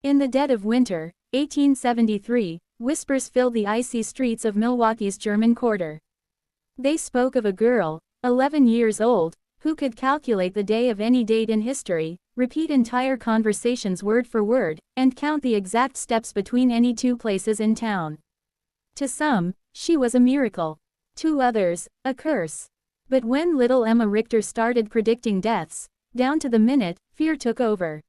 In the dead of winter, 1873, whispers filled the icy streets of Milwaukee's German Quarter. They spoke of a girl, 11 years old, who could calculate the day of any date in history, repeat entire conversations word for word, and count the exact steps between any two places in town. To some, she was a miracle. To others, a curse. But when little Emma Richter started predicting deaths, down to the minute, fear took over.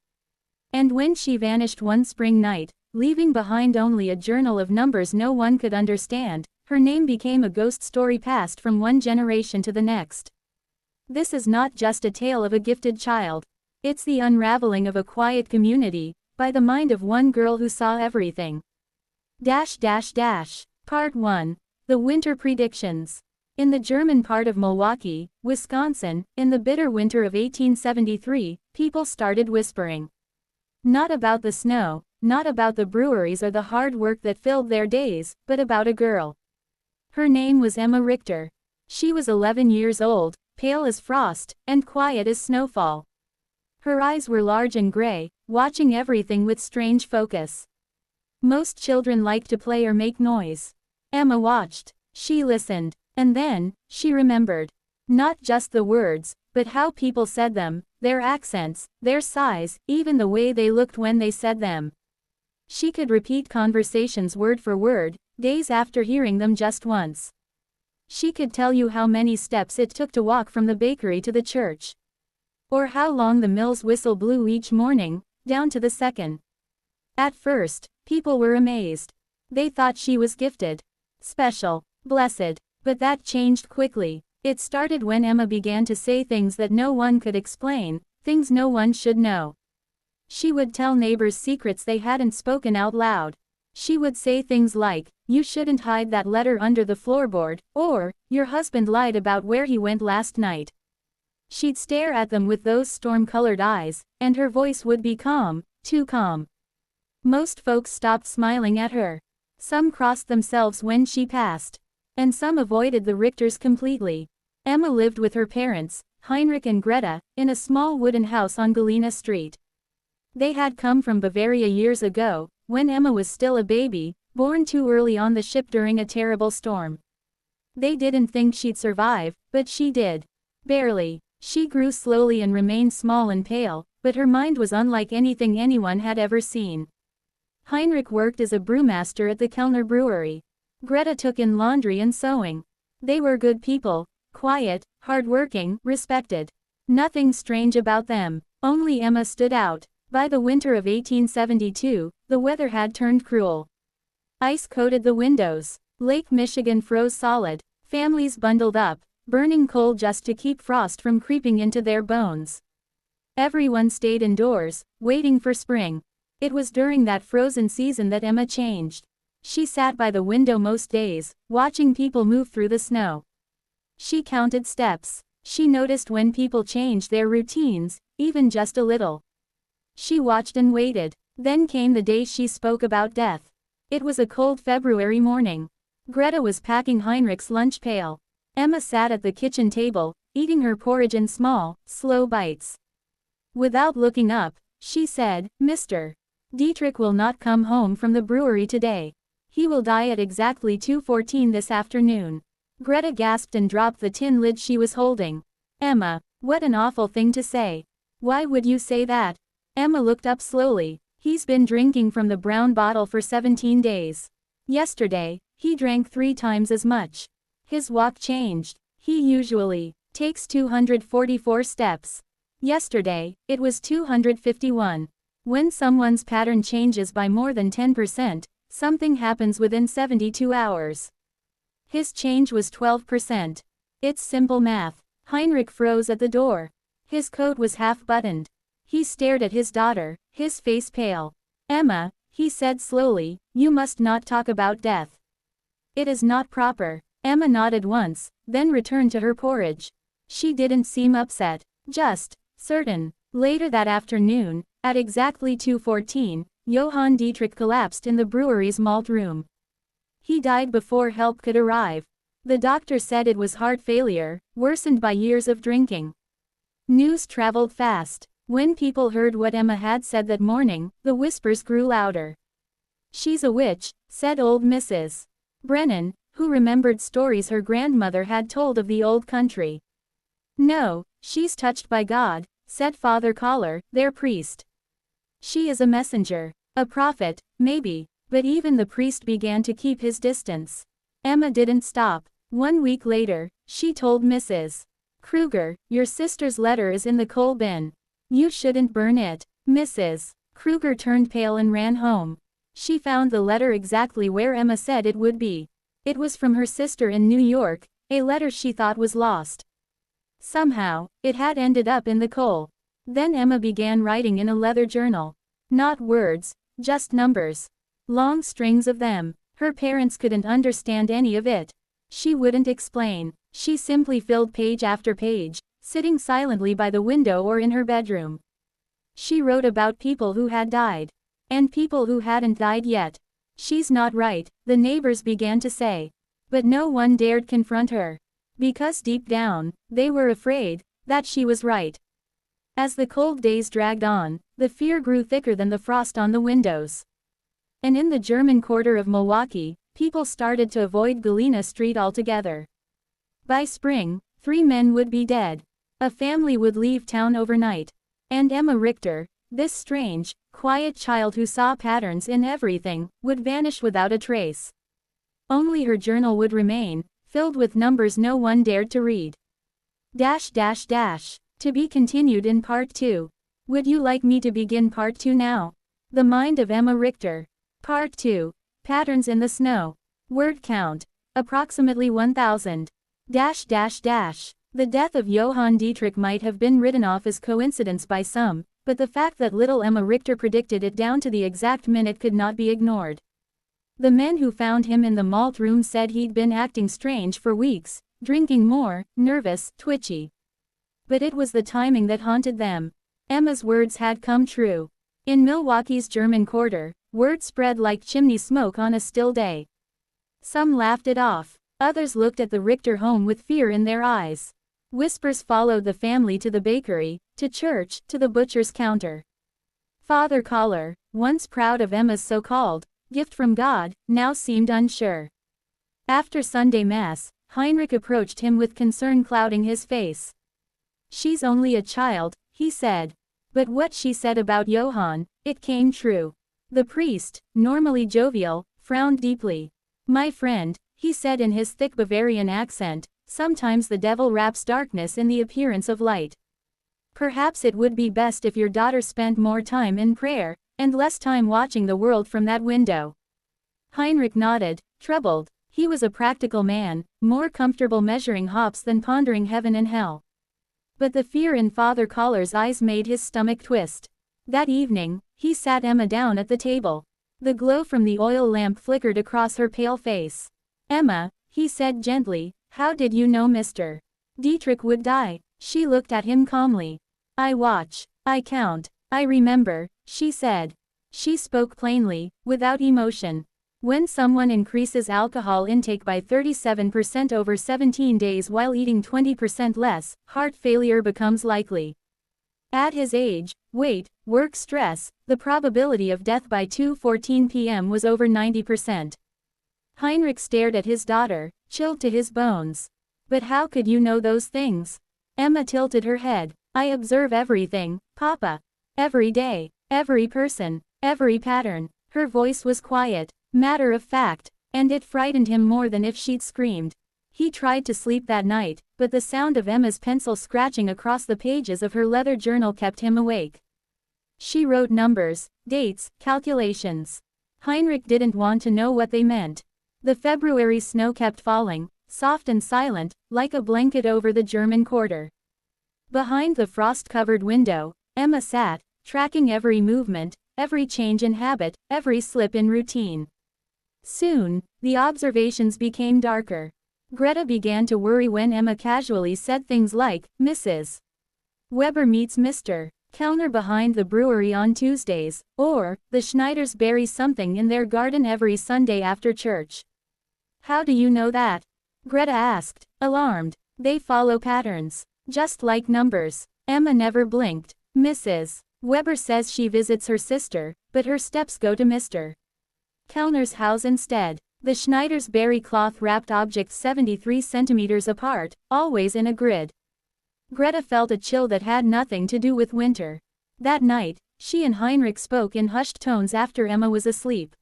And when she vanished one spring night, leaving behind only a journal of numbers no one could understand, her name became a ghost story passed from one generation to the next. This is not just a tale of a gifted child. It's the unraveling of a quiet community, by the mind of one girl who saw everything. Part 1. The Winter Predictions. In the German part of Milwaukee, Wisconsin, in the bitter winter of 1873, people started whispering. Not about the snow, not about the breweries or the hard work that filled their days, but about a girl. Her name was Emma Richter. She was 11 years old, pale as frost, and quiet as snowfall. Her eyes were large and gray, watching everything with strange focus. Most children like to play or make noise. Emma watched. She listened. And then, she remembered. Not just the words, but how people said them, their accents, their sighs, even the way they looked when they said them. She could repeat conversations word for word, days after hearing them just once. She could tell you how many steps it took to walk from the bakery to the church. Or how long the mill's whistle blew each morning, down to the second. At first, people were amazed. They thought she was gifted. Special. Blessed. But that changed quickly. It started when Emma began to say things that no one could explain, things no one should know. She would tell neighbors secrets they hadn't spoken out loud. She would say things like, "You shouldn't hide that letter under the floorboard," or, "Your husband lied about where he went last night." She'd stare at them with those storm-colored eyes, and her voice would be calm, too calm. Most folks stopped smiling at her. Some crossed themselves when she passed. And some avoided the Richters completely. Emma lived with her parents, Heinrich and Greta, in a small wooden house on Galena Street. They had come from Bavaria years ago, when Emma was still a baby, born too early on the ship during a terrible storm. They didn't think she'd survive, but she did. Barely. She grew slowly and remained small and pale, but her mind was unlike anything anyone had ever seen. Heinrich worked as a brewmaster at the Kellner Brewery. Greta took in laundry and sewing. They were good people, quiet, hard-working, respected. Nothing strange about them. Only Emma stood out. By the winter of 1872, the weather had turned cruel. Ice coated the windows. Lake Michigan froze solid. Families bundled up, burning coal just to keep frost from creeping into their bones. Everyone stayed indoors, waiting for spring. It was during that frozen season that Emma changed. She sat by the window most days, watching people move through the snow. She counted steps. She noticed when people changed their routines, even just a little. She watched and waited. Then came the day she spoke about death. It was a cold February morning. Greta was packing Heinrich's lunch pail. Emma sat at the kitchen table, eating her porridge in small, slow bites. Without looking up, she said, "Mr. Dietrich will not come home from the brewery today. He will die at exactly 2:14 this afternoon." Greta gasped and dropped the tin lid she was holding. "Emma, what an awful thing to say. Why would you say that?" Emma looked up slowly. "He's been drinking from the brown bottle for 17 days. Yesterday, he drank 3 times as much. His walk changed. He usually takes 244 steps. Yesterday, it was 251. When someone's pattern changes by more than 10%, something happens within 72 hours. His change was 12%. It's simple math." Heinrich froze at the door. His coat was half-buttoned. He stared at his daughter, his face pale. "Emma," he said slowly, "you must not talk about death. It is not proper." Emma nodded once, then returned to her porridge. She didn't seem upset, just certain. Later that afternoon, at exactly 2:14, Johann Dietrich collapsed in the brewery's malt room. He died before help could arrive. The doctor said it was heart failure, worsened by years of drinking. News traveled fast. When people heard what Emma had said that morning, the whispers grew louder. "She's a witch," said old Mrs. Brennan, who remembered stories her grandmother had told of the old country. "No, she's touched by God," said Father Collar, their priest. "She is a messenger. A prophet, maybe," but even the priest began to keep his distance. Emma didn't stop. 1 week later, she told Mrs. Kruger, "Your sister's letter is in the coal bin. You shouldn't burn it." Mrs. Kruger turned pale and ran home. She found the letter exactly where Emma said it would be. It was from her sister in New York, a letter she thought was lost. Somehow, it had ended up in the coal. Then Emma began writing in a leather journal. Not words, just numbers. Long strings of them. Her parents couldn't understand any of it. She wouldn't explain. She simply filled page after page, sitting silently by the window or in her bedroom. She wrote about people who had died. And people who hadn't died yet. "She's not right," the neighbors began to say. But no one dared confront her. Because deep down, they were afraid that she was right. As the cold days dragged on, the fear grew thicker than the frost on the windows. And in the German quarter of Milwaukee, people started to avoid Galena Street altogether. By spring, 3 men would be dead. A family would leave town overnight. And Emma Richter, this strange, quiet child who saw patterns in everything, would vanish without a trace. Only her journal would remain, filled with numbers no one dared to read. To be continued in Part 2. Would you like me to begin Part 2 now? The Mind of Emma Richter. Part 2. Patterns in the Snow. Word count. Approximately 1,000. The death of Johann Dietrich might have been written off as coincidence by some, but the fact that little Emma Richter predicted it down to the exact minute could not be ignored. The men who found him in the malt room said he'd been acting strange for weeks, drinking more, nervous, twitchy. But it was the timing that haunted them. Emma's words had come true. In Milwaukee's German quarter, word spread like chimney smoke on a still day. Some laughed it off. Others looked at the Richter home with fear in their eyes. Whispers followed the family to the bakery, to church, to the butcher's counter. Father Collar, once proud of Emma's so-called gift from God, now seemed unsure. After Sunday Mass, Heinrich approached him with concern clouding his face. "She's only a child," he said. But what she said about Johann, it came true. The priest, normally jovial, frowned deeply. "My friend," he said in his thick Bavarian accent, "sometimes the devil wraps darkness in the appearance of light. Perhaps it would be best if your daughter spent more time in prayer, and less time watching the world from that window." Heinrich nodded, troubled. He was a practical man, more comfortable measuring hops than pondering heaven and hell. But the fear in Father Collar's eyes made his stomach twist. That evening, he sat Emma down at the table. The glow from the oil lamp flickered across her pale face. "Emma," he said gently, "how did you know Mr. Dietrich would die?" She looked at him calmly. "I watch. I count. I remember," she said. She spoke plainly, without emotion. When someone increases alcohol intake by 37% over 17 days while eating 20% less, heart failure becomes likely. At his age, weight, work stress, the probability of death by 2:14 p.m. was over 90%. Heinrich stared at his daughter, chilled to his bones. "But how could you know those things?" Emma tilted her head. "I observe everything, Papa. Every day, every person, every pattern." Her voice was quiet, matter of fact, and it frightened him more than if she'd screamed. He tried to sleep that night, but the sound of Emma's pencil scratching across the pages of her leather journal kept him awake. She wrote numbers, dates, calculations. Heinrich didn't want to know what they meant. The February snow kept falling, soft and silent, like a blanket over the German quarter. Behind the frost-covered window, Emma sat, tracking every movement, every change in habit, every slip in routine. Soon, the observations became darker. Greta began to worry when Emma casually said things like, "Mrs. Weber meets Mr. Kellner behind the brewery on Tuesdays," or, "The Schneiders bury something in their garden every Sunday after church." "How do you know that?" Greta asked, alarmed. "They follow patterns. Just like numbers." Emma never blinked. Mrs. Weber says she visits her sister, but her steps go to Mr. Kellner's house instead. The Schneider's berry cloth-wrapped objects 73 centimeters apart, always in a grid. Greta felt a chill that had nothing to do with winter. That night, she and Heinrich spoke in hushed tones after Emma was asleep.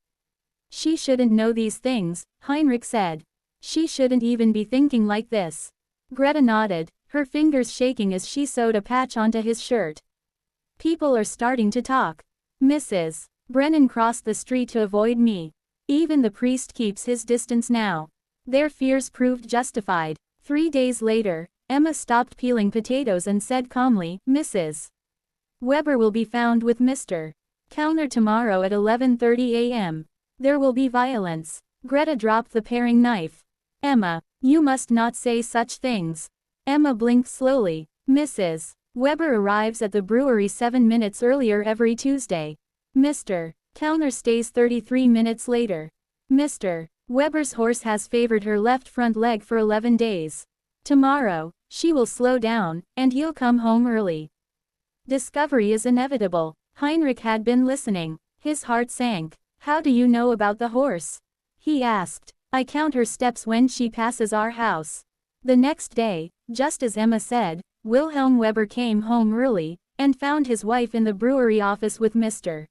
She shouldn't know these things, Heinrich said. She shouldn't even be thinking like this. Greta nodded, her fingers shaking as she sewed a patch onto his shirt. People are starting to talk. Mrs. Brennan crossed the street to avoid me. Even the priest keeps his distance now. Their fears proved justified. 3 days later, Emma stopped peeling potatoes and said calmly, Mrs. Weber will be found with Mr. Kellner tomorrow at 11:30 a.m. There will be violence. Greta dropped the paring knife. Emma, you must not say such things. Emma blinked slowly. Mrs. Weber arrives at the brewery 7 minutes earlier every Tuesday. Mr. Kellner stays 33 minutes later. Mr. Weber's horse has favored her left front leg for 11 days. Tomorrow, she will slow down, and he'll come home early. Discovery is inevitable. Heinrich had been listening. His heart sank. How do you know about the horse? He asked. I count her steps when she passes our house. The next day, just as Emma said, Wilhelm Weber came home early, and found his wife in the brewery office with Mr.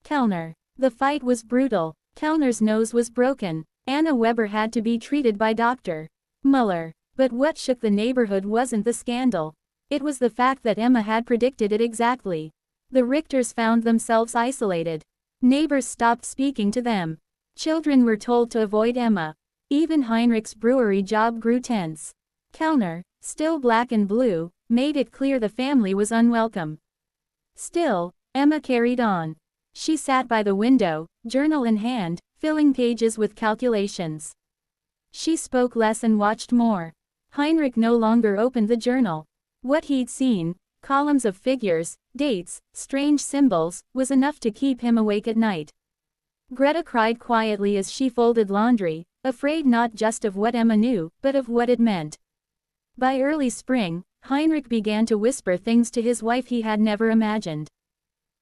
Kellner. The fight was brutal. Kellner's nose was broken. Anna Weber had to be treated by Dr. Muller. But what shook the neighborhood wasn't the scandal. It was the fact that Emma had predicted it exactly. The Richters found themselves isolated. Neighbors stopped speaking to them. Children were told to avoid Emma. Even Heinrich's brewery job grew tense. Kellner, still black and blue, made it clear the family was unwelcome. Still, Emma carried on. She sat by the window, journal in hand, filling pages with calculations. She spoke less and watched more. Heinrich no longer opened the journal. What he'd seen, columns of figures, dates, strange symbols, was enough to keep him awake at night. Greta cried quietly as she folded laundry, afraid not just of what Emma knew, but of what it meant. By early spring, Heinrich began to whisper things to his wife he had never imagined.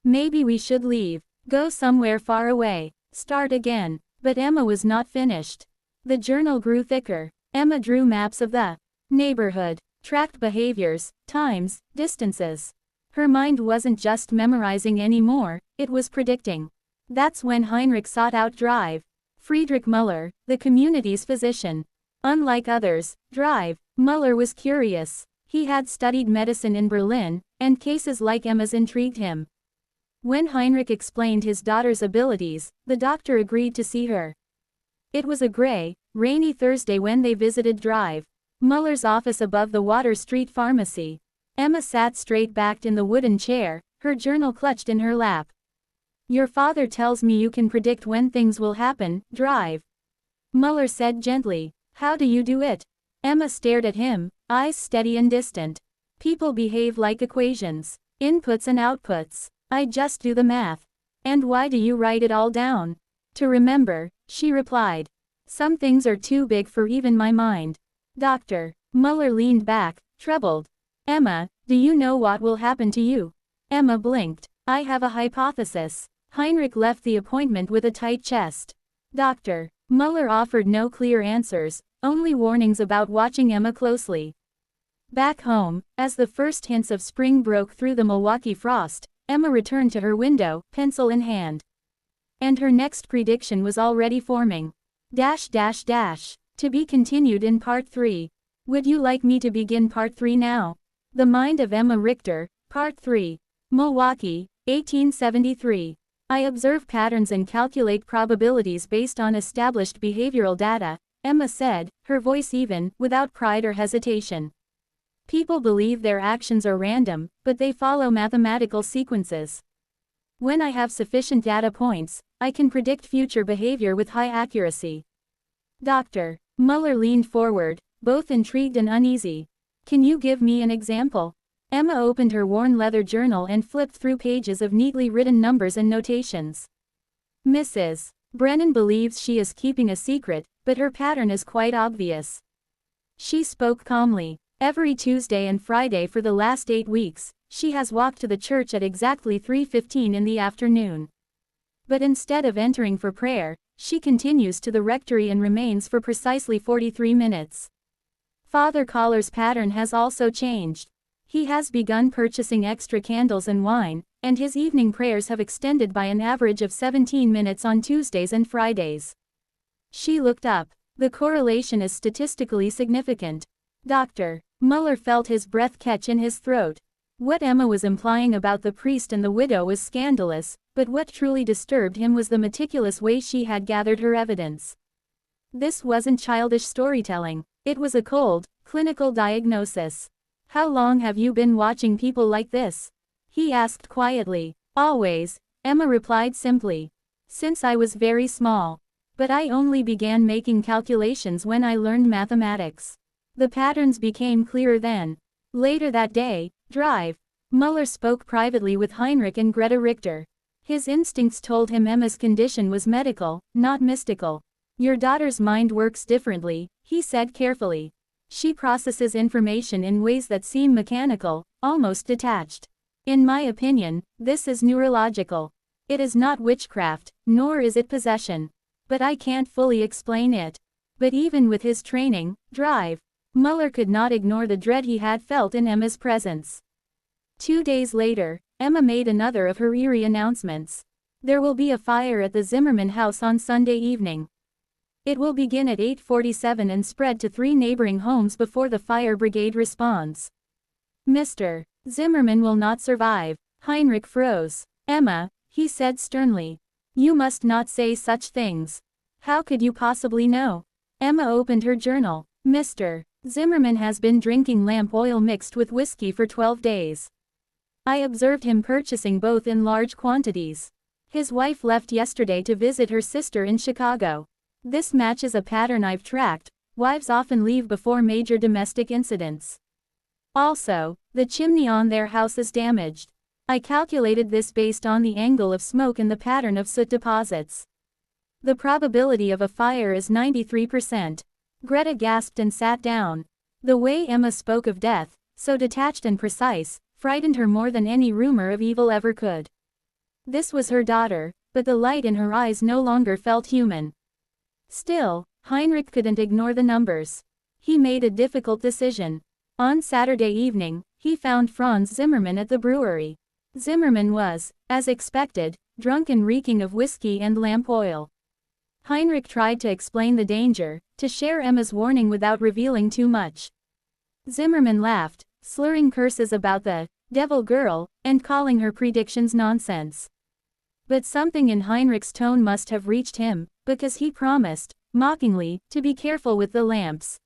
Maybe we should leave, go somewhere far away, start again. But Emma was not finished. The journal grew thicker. Emma drew maps of the neighborhood, tracked behaviors, times, distances. Her mind wasn't just memorizing anymore, it was predicting. That's when Heinrich sought out Drive. Friedrich Muller, the community's physician. Unlike others, Muller was curious. He had studied medicine in Berlin, and cases like Emma's intrigued him. When Heinrich explained his daughter's abilities, the doctor agreed to see her. It was a gray, rainy Thursday when they visited Muller's office above the Water Street Pharmacy. Emma sat straight-backed in the wooden chair, her journal clutched in her lap. Your father tells me you can predict when things will happen, Muller said gently. How do you do it? Emma stared at him, eyes steady and distant. People behave like equations. Inputs and outputs. I just do the math. And why do you write it all down? To remember, she replied. Some things are too big for even my mind. Doctor. Muller leaned back, troubled. Emma, do you know what will happen to you? Emma blinked. I have a hypothesis. Heinrich left the appointment with a tight chest. Doctor. Muller offered no clear answers, only warnings about watching Emma closely. Back home, as the first hints of spring broke through the Milwaukee frost, Emma returned to her window, pencil in hand. And her next prediction was already forming. To be continued in Part 3. Would you like me to begin Part 3 now? The Mind of Emma Richter, Part 3. Milwaukee, 1873. I observe patterns and calculate probabilities based on established behavioral data, Emma said, her voice even, without pride or hesitation. People believe their actions are random, but they follow mathematical sequences. When I have sufficient data points, I can predict future behavior with high accuracy. Dr. Muller leaned forward, both intrigued and uneasy. Can you give me an example? Emma opened her worn leather journal and flipped through pages of neatly written numbers and notations. Mrs. Brennan believes she is keeping a secret, but her pattern is quite obvious. She spoke calmly. Every Tuesday and Friday for the last 8 weeks, she has walked to the church at exactly 3:15 in the afternoon. But instead of entering for prayer, she continues to the rectory and remains for precisely 43 minutes. Father Collar's pattern has also changed. He has begun purchasing extra candles and wine, and his evening prayers have extended by an average of 17 minutes on Tuesdays and Fridays. She looked up. The correlation is statistically significant. Dr. Muller felt his breath catch in his throat. What Emma was implying about the priest and the widow was scandalous, but what truly disturbed him was the meticulous way she had gathered her evidence. This wasn't childish storytelling. It was a cold, clinical diagnosis. "How long have you been watching people like this?" he asked quietly. "Always," Emma replied simply. "Since I was very small. But I only began making calculations when I learned mathematics. The patterns became clearer then." Later that day, drive. Muller spoke privately with Heinrich and Greta Richter. His instincts told him Emma's condition was medical, not mystical. "Your daughter's mind works differently," he said carefully. "She processes information in ways that seem mechanical, almost detached. In my opinion, this is neurological. It is not witchcraft, nor is it possession. But I can't fully explain it." But even with his training, drive, Muller could not ignore the dread he had felt in Emma's presence. 2 days later, Emma made another of her eerie announcements. There will be a fire at the Zimmerman house on Sunday evening. It will begin at 8:47 and spread to 3 neighboring homes before the fire brigade responds. "Mr. Zimmerman will not survive." Heinrich froze. "Emma," he said sternly. "You must not say such things. How could you possibly know?" Emma opened her journal. "Mr. Zimmerman has been drinking lamp oil mixed with whiskey for 12 days. I observed him purchasing both in large quantities. His wife left yesterday to visit her sister in Chicago. This matches a pattern I've tracked. Wives often leave before major domestic incidents. Also, the chimney on their house is damaged. I calculated this based on the angle of smoke and the pattern of soot deposits. The probability of a fire is 93%. Greta gasped and sat down. The way Emma spoke of death, so detached and precise, frightened her more than any rumor of evil ever could. This was her daughter, but the light in her eyes no longer felt human. Still, Heinrich couldn't ignore the numbers. He made a difficult decision. On Saturday evening, he found Franz Zimmerman at the brewery. Zimmerman was, as expected, drunk and reeking of whiskey and lamp oil. Heinrich tried to explain the danger, to share Emma's warning without revealing too much. Zimmerman laughed, slurring curses about the devil girl, and calling her predictions nonsense. But something in Heinrich's tone must have reached him, because he promised, mockingly, to be careful with the lamps.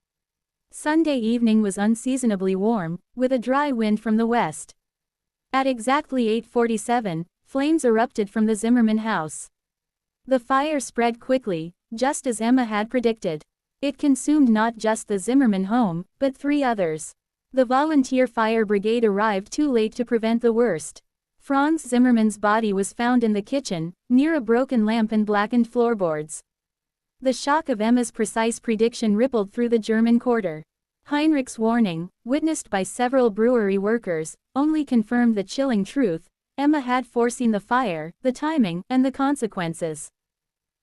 Sunday evening was unseasonably warm, with a dry wind from the west. At exactly 8:47, flames erupted from the Zimmerman house. The fire spread quickly, just as Emma had predicted. It consumed not just the Zimmerman home, but 3 others. The volunteer fire brigade arrived too late to prevent the worst. Franz Zimmerman's body was found in the kitchen, near a broken lamp and blackened floorboards. The shock of Emma's precise prediction rippled through the German quarter. Heinrich's warning, witnessed by several brewery workers, only confirmed the chilling truth: Emma had foreseen the fire, the timing, and the consequences.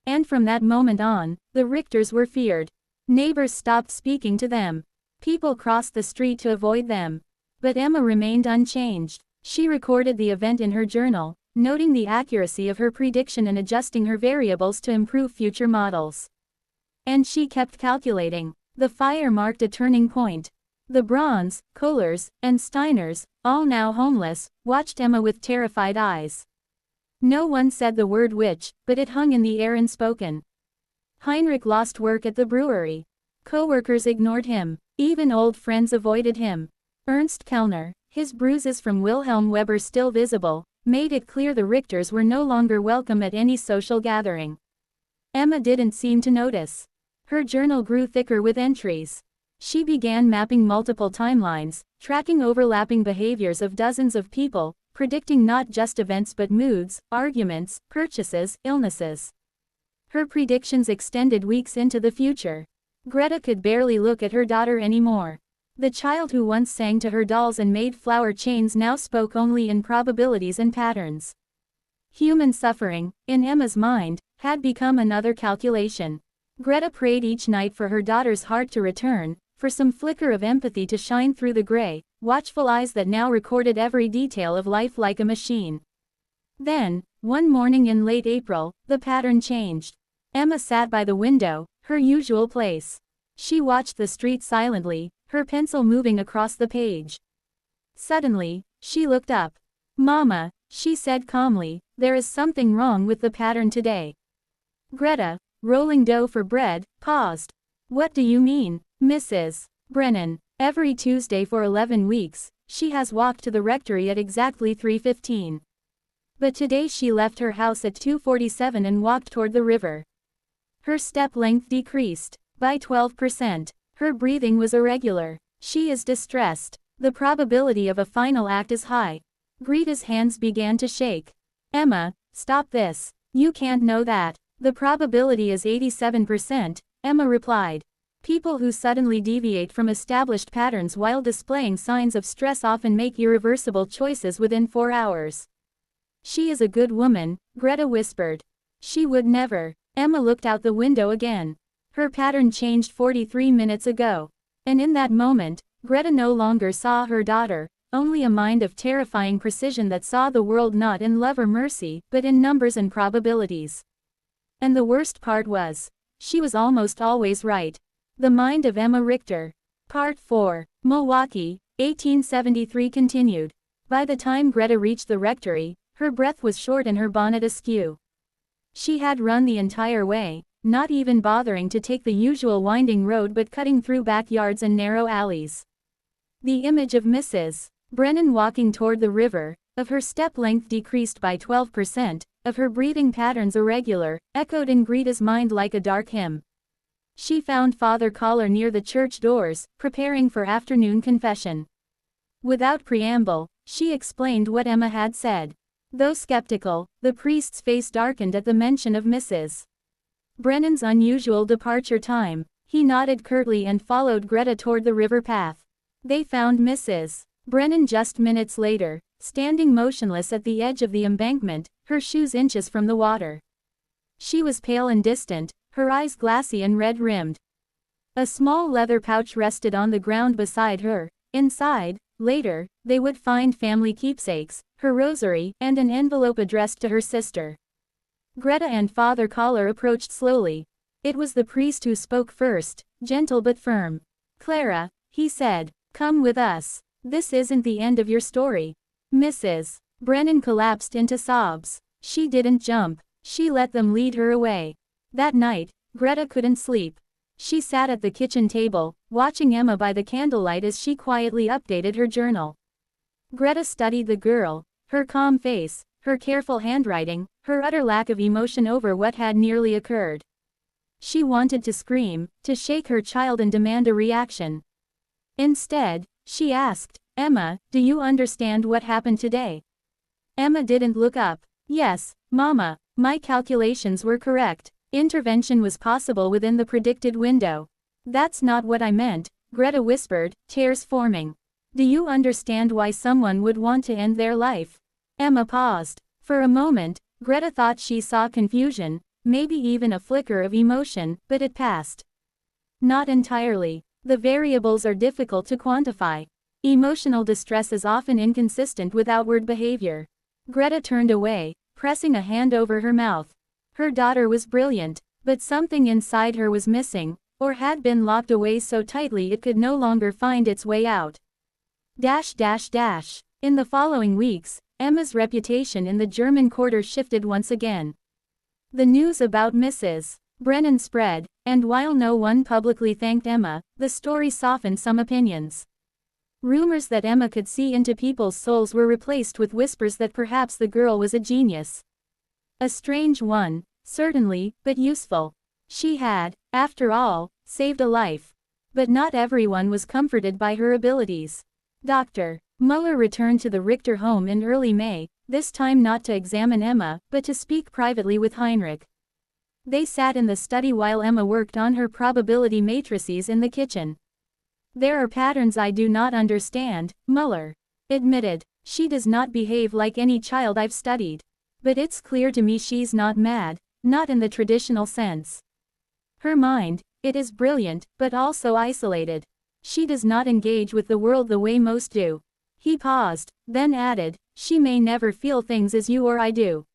And from that moment on, the Richters were feared. Neighbors stopped speaking to them. People crossed the street to avoid them. But Emma remained unchanged. She recorded the event in her journal, noting the accuracy of her prediction and adjusting her variables to improve future models. And she kept calculating. The fire marked a turning point. The Brauns, Kohlers, and Steiners, all now homeless, watched Emma with terrified eyes. No one said the word witch, but it hung in the air unspoken. Heinrich lost work at the brewery. Co-workers ignored him. Even old friends avoided him. Ernst Kellner, his bruises from Wilhelm Weber still visible, made it clear the Richters were no longer welcome at any social gathering. Emma didn't seem to notice. Her journal grew thicker with entries. She began mapping multiple timelines, tracking overlapping behaviors of dozens of people, predicting not just events but moods, arguments, purchases, illnesses. Her predictions extended weeks into the future. Greta could barely look at her daughter anymore. The child who once sang to her dolls and made flower chains now spoke only in probabilities and patterns. Human suffering, in Emma's mind, had become another calculation. Greta prayed each night for her daughter's heart to return, for some flicker of empathy to shine through the gray, watchful eyes that now recorded every detail of life like a machine. Then, one morning in late April, the pattern changed. Emma sat by the window, her usual place. She watched the street silently, her pencil moving across the page. Suddenly, she looked up. "Mama," she said calmly, "there is something wrong with the pattern today." Greta, rolling dough for bread, paused. "What do you mean, Mrs. Brennan?" "Every Tuesday for 11 weeks, she has walked to the rectory at exactly 3:15. But today she left her house at 2:47 and walked toward the river. Her step length decreased by 12%. Her breathing was irregular. She is distressed. The probability of a final act is high." Greta's hands began to shake. "Emma, stop this. You can't know that. The probability is 87%, Emma replied. "People who suddenly deviate from established patterns while displaying signs of stress often make irreversible choices within 4 hours." "She is a good woman," Greta whispered. "She would never." Emma looked out the window again. Her pattern changed 43 minutes ago. And in that moment, Greta no longer saw her daughter, only a mind of terrifying precision that saw the world not in love or mercy, but in numbers and probabilities. And the worst part was, she was almost always right. The Mind of Emma Richter. Part 4. Milwaukee, 1873 continued. By the time Greta reached the rectory, her breath was short and her bonnet askew. She had run the entire way, not even bothering to take the usual winding road but cutting through backyards and narrow alleys. The image of Mrs. Brennan walking toward the river, of her step length decreased by 12%, of her breathing patterns irregular, echoed in Greta's mind like a dark hymn. She found Father Collar near the church doors, preparing for afternoon confession. Without preamble, she explained what Emma had said. Though skeptical, the priest's face darkened at the mention of Mrs. Brennan's unusual departure time. He nodded curtly and followed Greta toward the river path. They found Mrs. Brennan just minutes later, standing motionless at the edge of the embankment, her shoes inches from the water. She was pale and distant, her eyes glassy and red-rimmed. A small leather pouch rested on the ground beside her. Inside, later, they would find family keepsakes, her rosary, and an envelope addressed to her sister. Greta and Father Collar approached slowly. It was the priest who spoke first, gentle but firm. "Clara," he said, "come with us. This isn't the end of your story." Mrs. Brennan collapsed into sobs. She didn't jump. She let them lead her away. That night, Greta couldn't sleep. She sat at the kitchen table, watching Emma by the candlelight as she quietly updated her journal. Greta studied the girl, her calm face, her careful handwriting, her utter lack of emotion over what had nearly occurred. She wanted to scream, to shake her child and demand a reaction. Instead, she asked, "Emma, do you understand what happened today?" Emma didn't look up. "Yes, Mama, my calculations were correct. Intervention was possible within the predicted window." "That's not what I meant," Greta whispered, tears forming. "Do you understand why someone would want to end their life?" Emma paused. For a moment, Greta thought she saw confusion, maybe even a flicker of emotion, but it passed. "Not entirely. The variables are difficult to quantify. Emotional distress is often inconsistent with outward behavior." Greta turned away, pressing a hand over her mouth. Her daughter was brilliant, but something inside her was missing, or had been locked away so tightly it could no longer find its way out. In the following weeks, Emma's reputation in the German quarter shifted once again. The news about Mrs. Brennan spread, and while no one publicly thanked Emma, the story softened some opinions. Rumors that Emma could see into people's souls were replaced with whispers that perhaps the girl was a genius. A strange one, certainly, but useful. She had, after all, saved a life. But not everyone was comforted by her abilities. Dr. Muller returned to the Richter home in early May, this time not to examine Emma, but to speak privately with Heinrich. They sat in the study while Emma worked on her probability matrices in the kitchen. There are patterns I do not understand, Muller admitted. She does not behave like any child I've studied. But it's clear to me she's not mad, not in the traditional sense. Her mind, it is brilliant, but also isolated. She does not engage with the world the way most do. He paused, then added, she may never feel things as you or I do.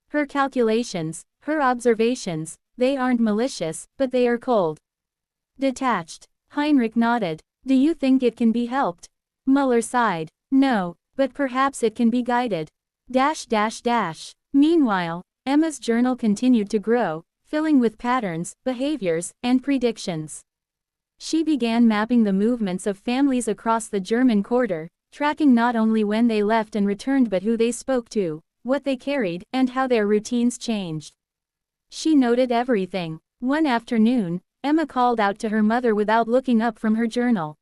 Her calculations, her observations, they aren't malicious, but they are cold. Detached. Heinrich nodded. Do you think it can be helped? Muller sighed. No, but perhaps it can be guided. Meanwhile, Emma's journal continued to grow, filling with patterns, behaviors, and predictions. She began mapping the movements of families across the German quarter, tracking not only when they left and returned but who they spoke to, what they carried, and how their routines changed. She noted everything. One afternoon, Emma called out to her mother without looking up from her journal.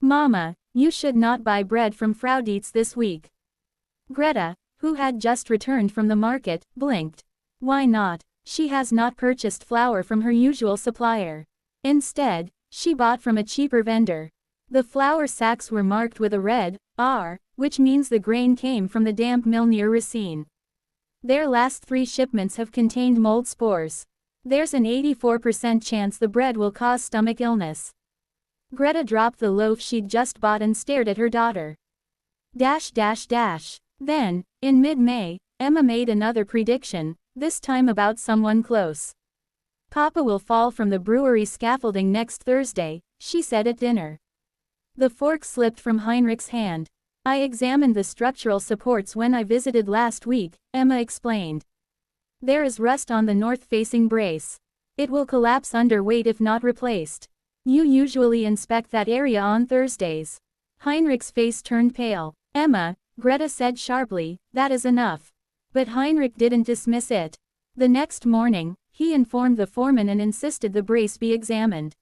Mama, you should not buy bread from Frau Dietz this week. Greta, who had just returned from the market, blinked. Why not? She has not purchased flour from her usual supplier. Instead, she bought from a cheaper vendor. The flour sacks were marked with a red R, which means the grain came from the damp mill near Racine. Their last 3 shipments have contained mold spores. There's an 84% chance the bread will cause stomach illness. Greta dropped the loaf she'd just bought and stared at her daughter. Then, in mid-May, Emma made another prediction, this time about someone close. Papa will fall from the brewery scaffolding next Thursday, she said at dinner. The fork slipped from Heinrich's hand. I examined the structural supports when I visited last week, Emma explained. There is rust on the north-facing brace. It will collapse under weight if not replaced. You usually inspect that area on Thursdays. Heinrich's face turned pale. Emma, Greta said sharply, that is enough. But Heinrich didn't dismiss it. The next morning, he informed the foreman and insisted the brace be examined.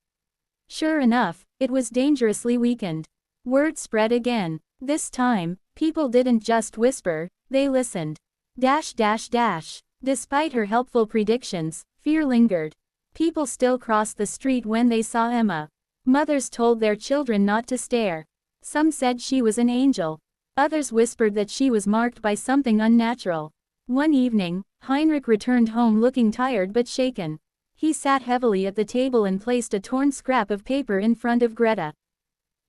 Sure enough, it was dangerously weakened. Word spread again. This time, people didn't just whisper, they listened. Despite her helpful predictions, fear lingered. People still crossed the street when they saw Emma. Mothers told their children not to stare. Some said she was an angel. Others whispered that she was marked by something unnatural. One evening, Heinrich returned home looking tired but shaken. He sat heavily at the table and placed a torn scrap of paper in front of Greta.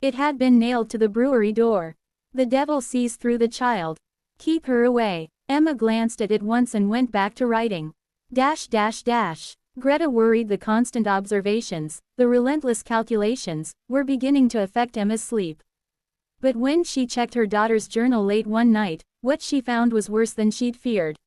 It had been nailed to the brewery door. The devil sees through the child. Keep her away. Emma glanced at it once and went back to writing. Greta worried the constant observations, the relentless calculations, were beginning to affect Emma's sleep. But when she checked her daughter's journal late one night, what she found was worse than she'd feared.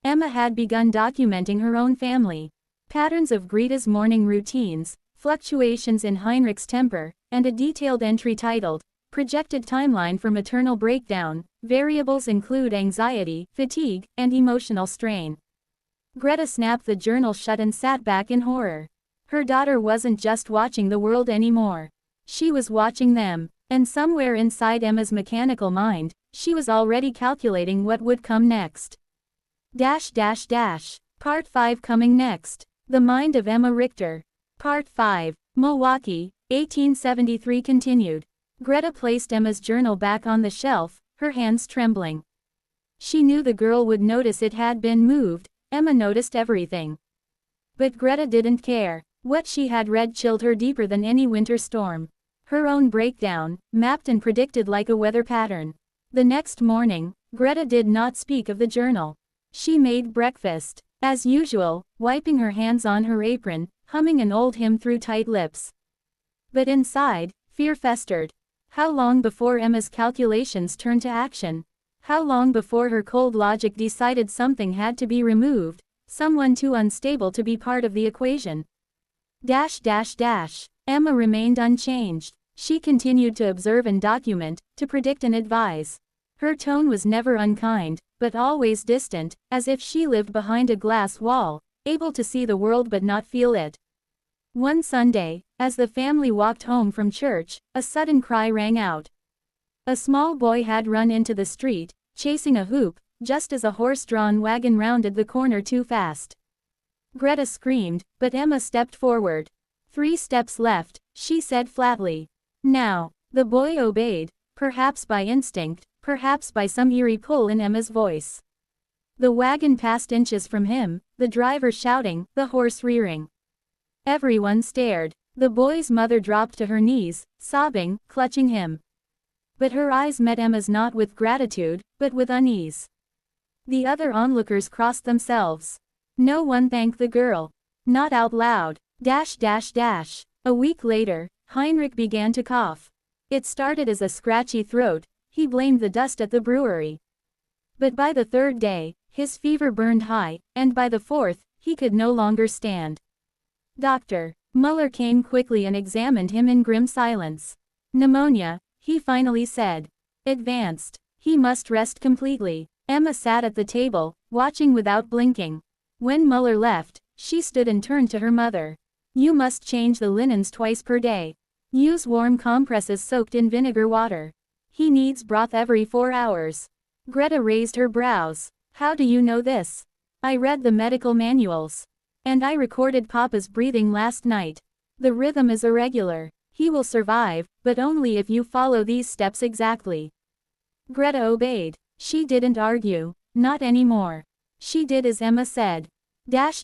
Emma had begun documenting her own family. Patterns of Greta's morning routines, fluctuations in Heinrich's temper, and a detailed entry titled, Projected Timeline for Maternal Breakdown. Variables include anxiety, fatigue, and emotional strain. Greta snapped the journal shut and sat back in horror. Her daughter wasn't just watching the world anymore. She was watching them, and somewhere inside Emma's mechanical mind, she was already calculating what would come next. Part 5 coming next. The Mind of Emma Richter. Part 5. Milwaukee, 1873 continued. Greta placed Emma's journal back on the shelf, her hands trembling. She knew the girl would notice it had been moved. Emma noticed everything. But Greta didn't care. What she had read chilled her deeper than any winter storm. Her own breakdown, mapped and predicted like a weather pattern. The next morning, Greta did not speak of the journal. She made breakfast, as usual, wiping her hands on her apron, humming an old hymn through tight lips. But inside, fear festered. How long before Emma's calculations turned to action? How long before her cold logic decided something had to be removed, someone too unstable to be part of the equation? Emma remained unchanged. She continued to observe and document, to predict and advise. Her tone was never unkind, but always distant, as if she lived behind a glass wall, able to see the world but not feel it. One Sunday, as the family walked home from church, a sudden cry rang out. A small boy had run into the street, chasing a hoop, just as a horse-drawn wagon rounded the corner too fast. Greta screamed, but Emma stepped forward. 3 steps left, she said flatly. Now, the boy obeyed, perhaps by instinct, perhaps by some eerie pull in Emma's voice. The wagon passed inches from him, the driver shouting, the horse rearing. Everyone stared. The boy's mother dropped to her knees, sobbing, clutching him. But her eyes met Emma's not with gratitude, but with unease. The other onlookers crossed themselves. No one thanked the girl. Not out loud. A week later, Heinrich began to cough. It started as a scratchy throat. He blamed the dust at the brewery. But by the third day, his fever burned high, and by the fourth, he could no longer stand. Doctor Muller came quickly and examined him in grim silence. Pneumonia, he finally said. Advanced. He must rest completely. Emma sat at the table, watching without blinking. When Muller left, she stood and turned to her mother. You must change the linens twice per day. Use warm compresses soaked in vinegar water. He needs broth every 4 hours. Greta raised her brows. How do you know this? I read the medical manuals. And I recorded Papa's breathing last night. The rhythm is irregular. He will survive, but only if you follow these steps exactly. Greta obeyed. She didn't argue. Not anymore. She did as Emma said. Days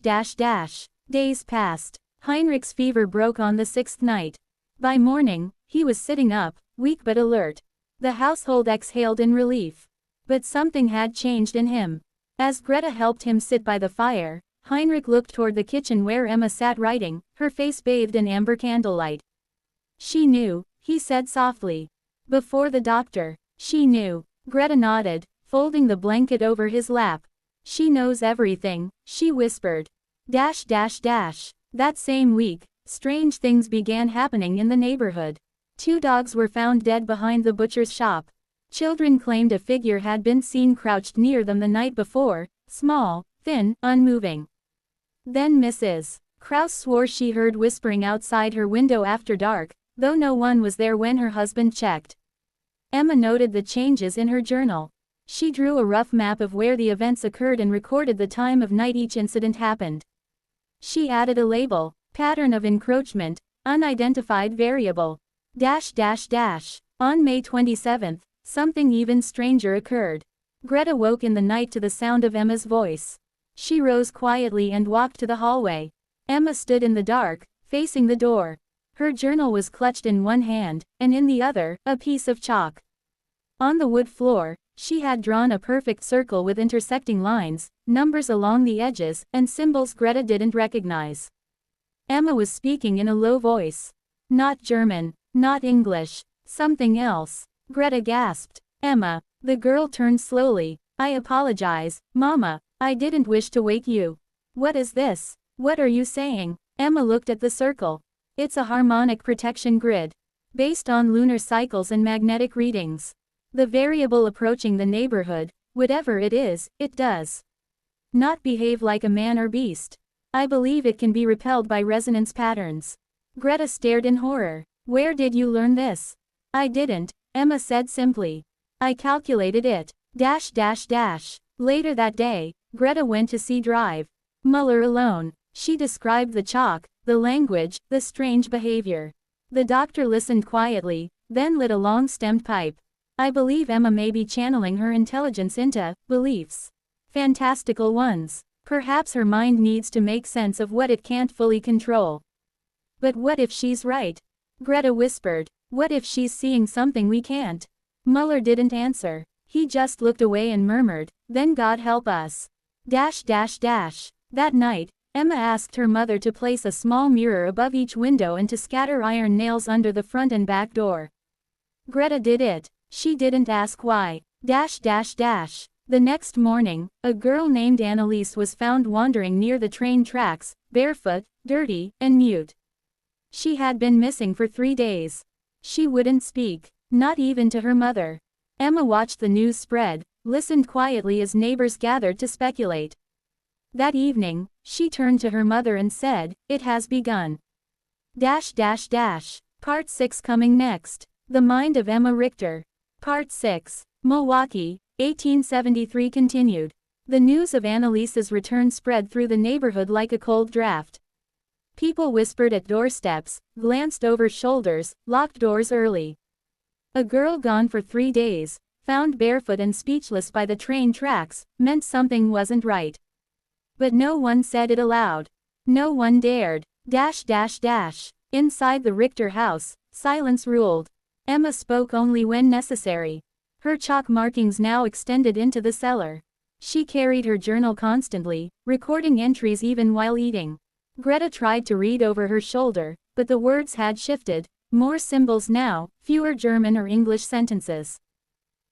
passed. Heinrich's fever broke on the 6th night. By morning, he was sitting up, weak but alert. The household exhaled in relief. But something had changed in him. As Greta helped him sit by the fire, Heinrich looked toward the kitchen where Emma sat writing, her face bathed in amber candlelight. She knew, he said softly. Before the doctor. She knew. Greta nodded, folding the blanket over his lap. She knows everything, she whispered. That same week, strange things began happening in the neighborhood. 2 dogs were found dead behind the butcher's shop. Children claimed a figure had been seen crouched near them the night before, small, thin, unmoving. Then Mrs. Kraus swore she heard whispering outside her window after dark, though no one was there when her husband checked. Emma noted the changes in her journal. She drew a rough map of where the events occurred and recorded the time of night each incident happened. She added a label, pattern of encroachment, unidentified variable. On May 27th, something even stranger occurred. Greta woke in the night to the sound of Emma's voice. She rose quietly and walked to the hallway. Emma stood in the dark, facing the door. Her journal was clutched in one hand, and in the other, a piece of chalk. On the wood floor, she had drawn a perfect circle with intersecting lines, numbers along the edges, and symbols Greta didn't recognize. Emma was speaking in a low voice. Not German, not English, something else. Greta gasped. Emma. The girl turned slowly. I apologize, Mama. I didn't wish to wake you. What is this? What are you saying? Emma looked at the circle. It's a harmonic protection grid. Based on lunar cycles and magnetic readings. The variable approaching the neighborhood, whatever it is, it does not behave like a man or beast. I believe it can be repelled by resonance patterns. Greta stared in horror. Where did you learn this? I didn't, Emma said simply. I calculated it. Later that day, Greta went to see Drive Muller alone. She described the chalk, the language, the strange behavior. The doctor listened quietly, then lit a long-stemmed pipe. I believe Emma may be channeling her intelligence into beliefs. Fantastical ones. Perhaps her mind needs to make sense of what it can't fully control. But what if she's right? Greta whispered. What if she's seeing something we can't? Muller didn't answer. He just looked away and murmured, then God help us. That night, Emma asked her mother to place a small mirror above each window and to scatter iron nails under the front and back door. Greta did it. She didn't ask why. The next morning, a girl named Annalise was found wandering near the train tracks, barefoot, dirty, and mute. She had been missing for 3 days. She wouldn't speak, not even to her mother. Emma watched the news spread, listened quietly as neighbors gathered to speculate. That evening, she turned to her mother and said, "It has begun." Part 6 coming next. The Mind of Emma Richter. Part 6. Milwaukee, 1873 continued. The news of Annalise's return spread through the neighborhood like a cold draft. People whispered at doorsteps, glanced over shoulders, locked doors early. A girl gone for 3 days, found barefoot and speechless by the train tracks, meant something wasn't right. But no one said it aloud. No one dared. Inside the Richter house, silence ruled. Emma spoke only when necessary. Her chalk markings now extended into the cellar. She carried her journal constantly, recording entries even while eating. Greta tried to read over her shoulder, but the words had shifted. More symbols now, fewer German or English sentences.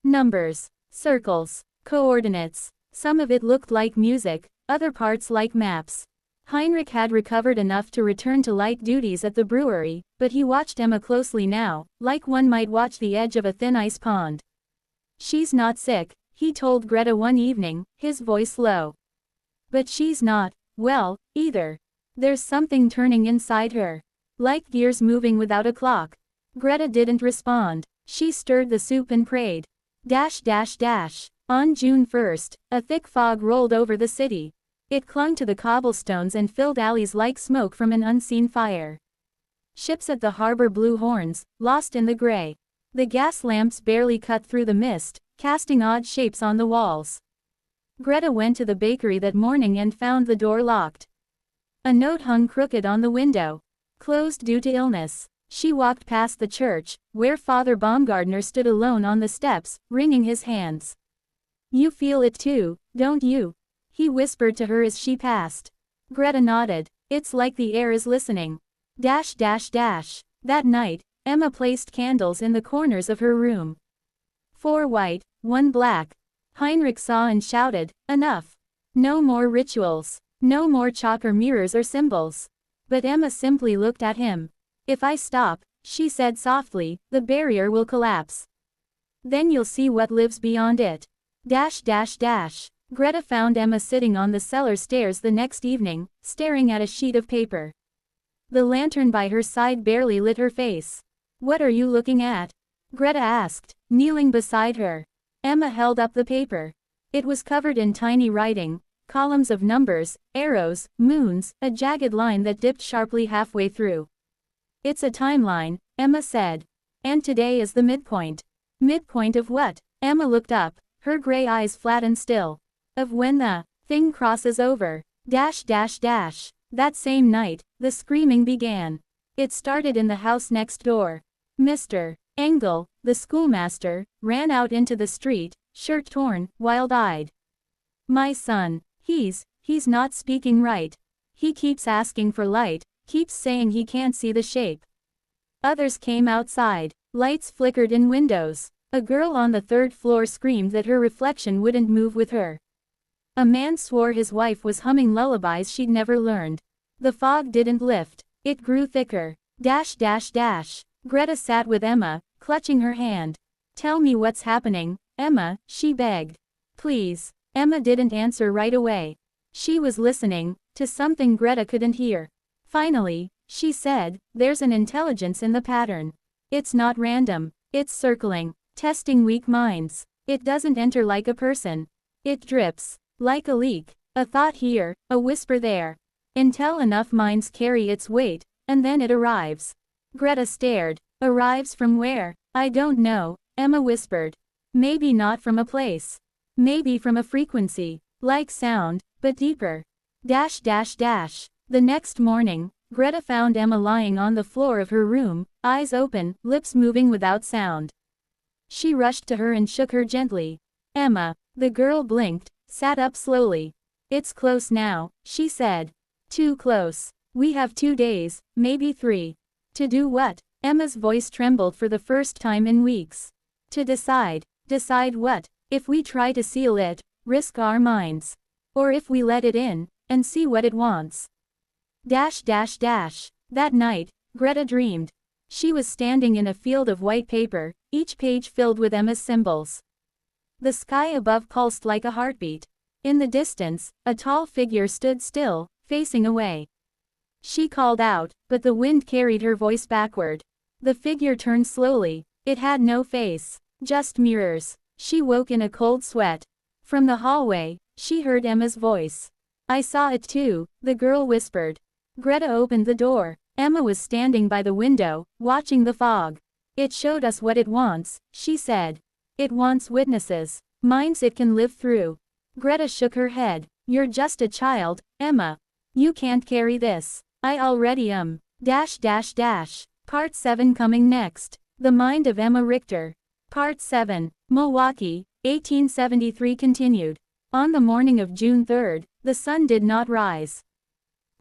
Numbers, circles, coordinates. Some of it looked like music, other parts like maps. Heinrich had recovered enough to return to light duties at the brewery, but he watched Emma closely now, like one might watch the edge of a thin ice pond. "She's not sick," he told Greta one evening, his voice low. "But she's not, well, either. There's something turning inside her. Like gears moving without a clock." Greta didn't respond. She stirred the soup and prayed. On June 1st, a thick fog rolled over the city. It clung to the cobblestones and filled alleys like smoke from an unseen fire. Ships at the harbor blew horns, lost in the gray. The gas lamps barely cut through the mist, casting odd shapes on the walls. Greta went to the bakery that morning and found the door locked. A note hung crooked on the window. Closed due to illness. She walked past the church, where Father Baumgartner stood alone on the steps, wringing his hands. "You feel it too, don't you?" he whispered to her as she passed. Greta nodded. "It's like the air is listening." That night, Emma placed candles in the corners of her room. 4 white, 1 black. Heinrich saw and shouted, "Enough. No more rituals. No more chalk or mirrors or symbols." But Emma simply looked at him. "If I stop," she said softly, "the barrier will collapse. Then you'll see what lives beyond it." Greta found Emma sitting on the cellar stairs the next evening, staring at a sheet of paper. The lantern by her side barely lit her face. "What are you looking at?" Greta asked, kneeling beside her. Emma held up the paper. It was covered in tiny writing, columns of numbers, arrows, moons, a jagged line that dipped sharply halfway through. "It's a timeline," Emma said. "And today is the midpoint." "Midpoint of what?" Emma looked up, her gray eyes flat and still. "Of when the thing crosses over." That same night, the screaming began. It started in the house next door. Mr. Engel, the schoolmaster, ran out into the street, shirt torn, wild-eyed. "My son, he's not speaking right. He keeps asking for light, keeps saying he can't see the shape." Others came outside. Lights flickered in windows. A girl on the 3rd floor screamed that her reflection wouldn't move with her. A man swore his wife was humming lullabies she'd never learned. The fog didn't lift. It grew thicker. Greta sat with Emma, clutching her hand. "Tell me what's happening, Emma," she begged. "Please." Emma didn't answer right away. She was listening to something Greta couldn't hear. Finally, she said, "There's an intelligence in the pattern. It's not random. It's circling, testing weak minds. It doesn't enter like a person. It drips. Like a leak. A thought here, a whisper there. Until enough minds carry its weight, and then it arrives." Greta stared. "Arrives from where?" "I don't know," Emma whispered. "Maybe not from a place. Maybe from a frequency. Like sound, but deeper." The next morning, Greta found Emma lying on the floor of her room, eyes open, lips moving without sound. She rushed to her and shook her gently. "Emma." The girl blinked, sat up slowly. "It's close now," she said. "Too close. We have 2 days, maybe 3. "To do what?" Emma's voice trembled for the first time in weeks. "To decide." "Decide what?" "If we try to seal it, risk our minds. Or if we let it in, and see what it wants." That night, Greta dreamed. She was standing in a field of white paper, each page filled with Emma's symbols. The sky above pulsed like a heartbeat. In the distance, a tall figure stood still, facing away. She called out, but the wind carried her voice backward. The figure turned slowly. It had no face, just mirrors. She woke in a cold sweat. From the hallway, she heard Emma's voice. "I saw it too," the girl whispered. Greta opened the door. Emma was standing by the window, watching the fog. It showed us what it wants, she said. It wants witnesses. Minds it can live through. Greta shook her head. You're just a child, Emma. You can't carry this. I already am. Part 7 coming next. The Mind of Emma Richter. Part 7. Milwaukee, 1873 continued. On the morning of June 3, the sun did not rise.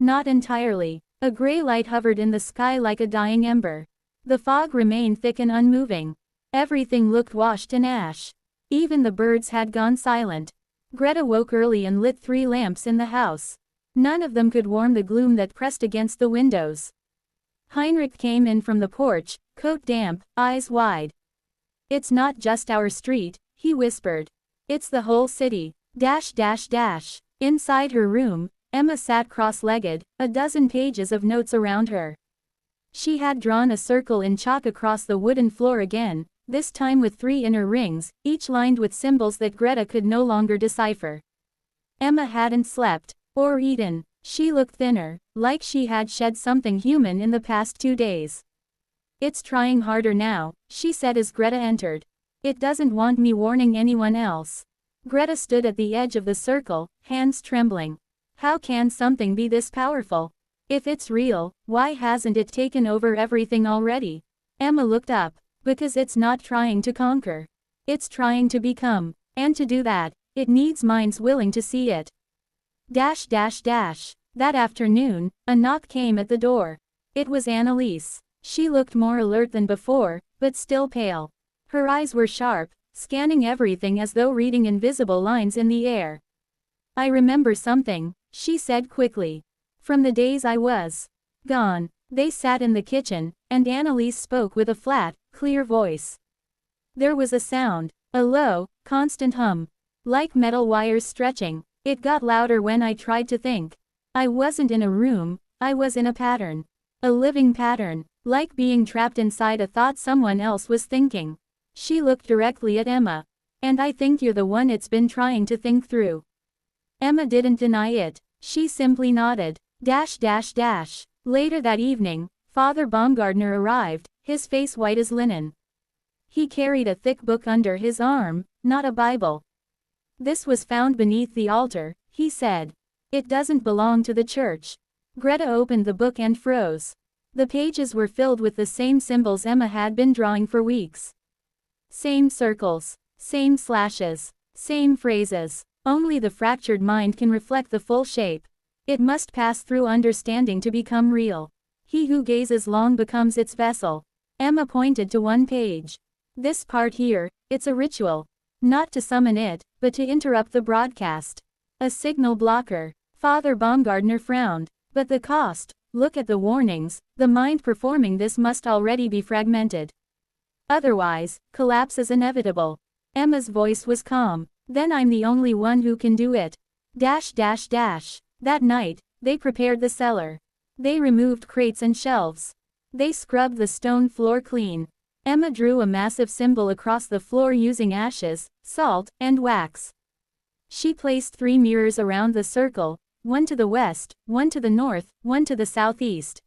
Not entirely. A gray light hovered in the sky like a dying ember. The fog remained thick and unmoving. Everything looked washed in ash. Even the birds had gone silent. Greta woke early and lit 3 lamps in the house. None of them could warm the gloom that pressed against the windows. Heinrich came in from the porch, coat damp, eyes wide. It's not just our street, he whispered. It's the whole city. Inside her room, Emma sat cross-legged, a dozen pages of notes around her. She had drawn a circle in chalk across the wooden floor again, this time with 3 inner rings, each lined with symbols that Greta could no longer decipher. Emma hadn't slept, or eaten. She looked thinner, like she had shed something human in the past 2 days. It's trying harder now, she said as Greta entered. It doesn't want me warning anyone else. Greta stood at the edge of the circle, hands trembling. How can something be this powerful? If it's real, why hasn't it taken over everything already? Emma looked up. Because it's not trying to conquer. It's trying to become. And to do that, it needs minds willing to see it. That afternoon, a knock came at the door. It was Annalise. She looked more alert than before, but still pale. Her eyes were sharp, scanning everything as though reading invisible lines in the air. I remember something, she said quickly. From the days I was gone. They sat in the kitchen, and Annalise spoke with a flat, clear voice. There was a sound, a low, constant hum. Like metal wires stretching. It got louder when I tried to think. I wasn't in a room, I was in a pattern. A living pattern, like being trapped inside a thought someone else was thinking. She looked directly at Emma. And I think you're the one it's been trying to think through. Emma didn't deny it. She simply nodded. Later that evening, Father Baumgartner arrived, his face white as linen. He carried a thick book under his arm, not a Bible. This was found beneath the altar, he said. It doesn't belong to the church. Greta opened the book and froze. The pages were filled with the same symbols Emma had been drawing for weeks. Same circles, same slashes, same phrases. Only the fractured mind can reflect the full shape. It must pass through understanding to become real. He who gazes long becomes its vessel. Emma pointed to one page. This part here, it's a ritual. Not to summon it, but to interrupt the broadcast. A signal blocker. Father Baumgartner frowned. But the cost, look at the warnings, the mind performing this must already be fragmented. Otherwise, collapse is inevitable. Emma's voice was calm. Then I'm the only one who can do it. That night, they prepared the cellar. They removed crates and shelves. They scrubbed the stone floor clean. Emma drew a massive symbol across the floor using ashes, salt, and wax. She placed 3 mirrors around the circle, one to the west, one to the north, one to the southeast.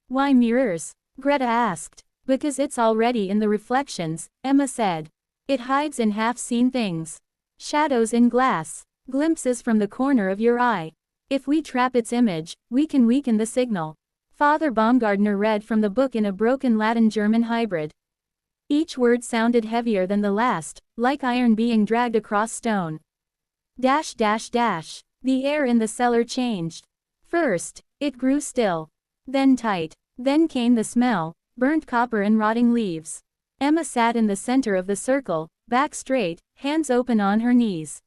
Why mirrors? Greta asked. Because it's already in the reflections, Emma said. It hides in half-seen things. Shadows in glass. Glimpses from the corner of your eye. If we trap its image, we can weaken the signal. Father Baumgartner read from the book in a broken Latin-German hybrid. Each word sounded heavier than the last, like iron being dragged across stone. The air in the cellar changed. First, it grew still. Then tight. Then came the smell, burnt copper and rotting leaves. Emma sat in the center of the circle, back straight, hands open on her knees.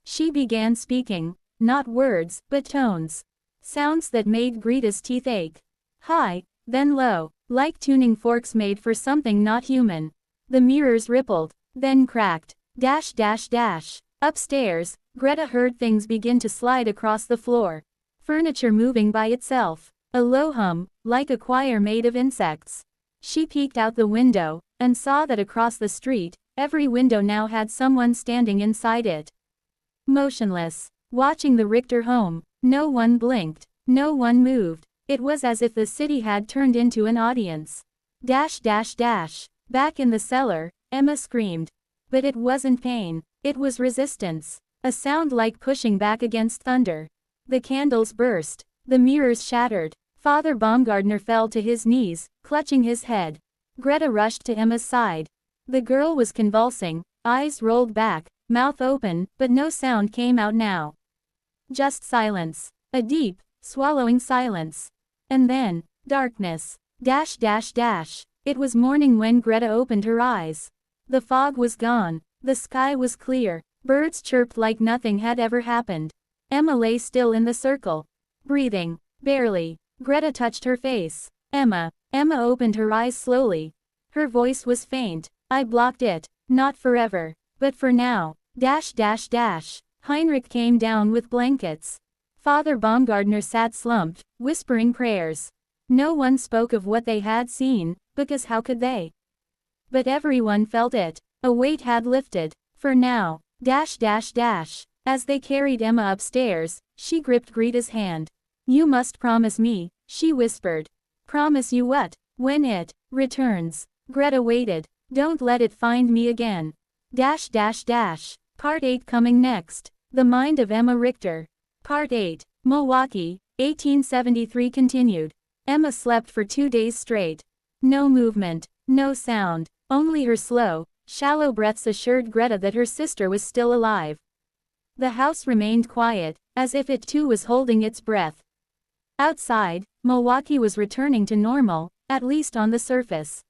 She began speaking. Not words, but tones. Sounds that made Greta's teeth ache. High, then low, like tuning forks made for something not human. The mirrors rippled, then cracked. Upstairs, Greta heard things begin to slide across the floor. Furniture moving by itself. A low hum, like a choir made of insects. She peeked out the window, and saw that across the street, every window now had someone standing inside it. Motionless. Watching the Richter home. No one blinked. No one moved. It was as if the city had turned into an audience. Dash dash dash. Back in the cellar, Emma screamed. But it wasn't pain. It was resistance. A sound like pushing back against thunder. The candles burst. The mirrors shattered. Father Baumgartner fell to his knees, clutching his head. Greta rushed to Emma's side. The girl was convulsing, eyes rolled back, mouth open, but no sound came out now. Just silence. A deep, swallowing silence. And then, darkness. Dash dash dash. It was morning when Greta opened her eyes. The fog was gone. The sky was clear. Birds chirped like nothing had ever happened. Emma lay still in the circle. Breathing. Barely. Greta touched her face. Emma. Emma opened her eyes slowly. Her voice was faint. I blocked it. Not forever. But for now. Dash dash dash. Heinrich came down with blankets. Father Baumgartner sat slumped, whispering prayers. No one spoke of what they had seen, because how could they? But everyone felt it. A weight had lifted. For now. Dash dash dash. As they carried Emma upstairs, she gripped Greta's hand. You must promise me, she whispered. Promise you what? When it returns. Greta waited. Don't let it find me again. Dash dash dash. Part 8 coming next. The Mind of Emma Richter. Part 8. Milwaukee, 1873 continued. Emma slept for 2 days straight. No movement, no sound, only her slow, shallow breaths assured Greta that her sister was still alive. The house remained quiet, as if it too was holding its breath. Outside, Milwaukee was returning to normal, at least on the surface.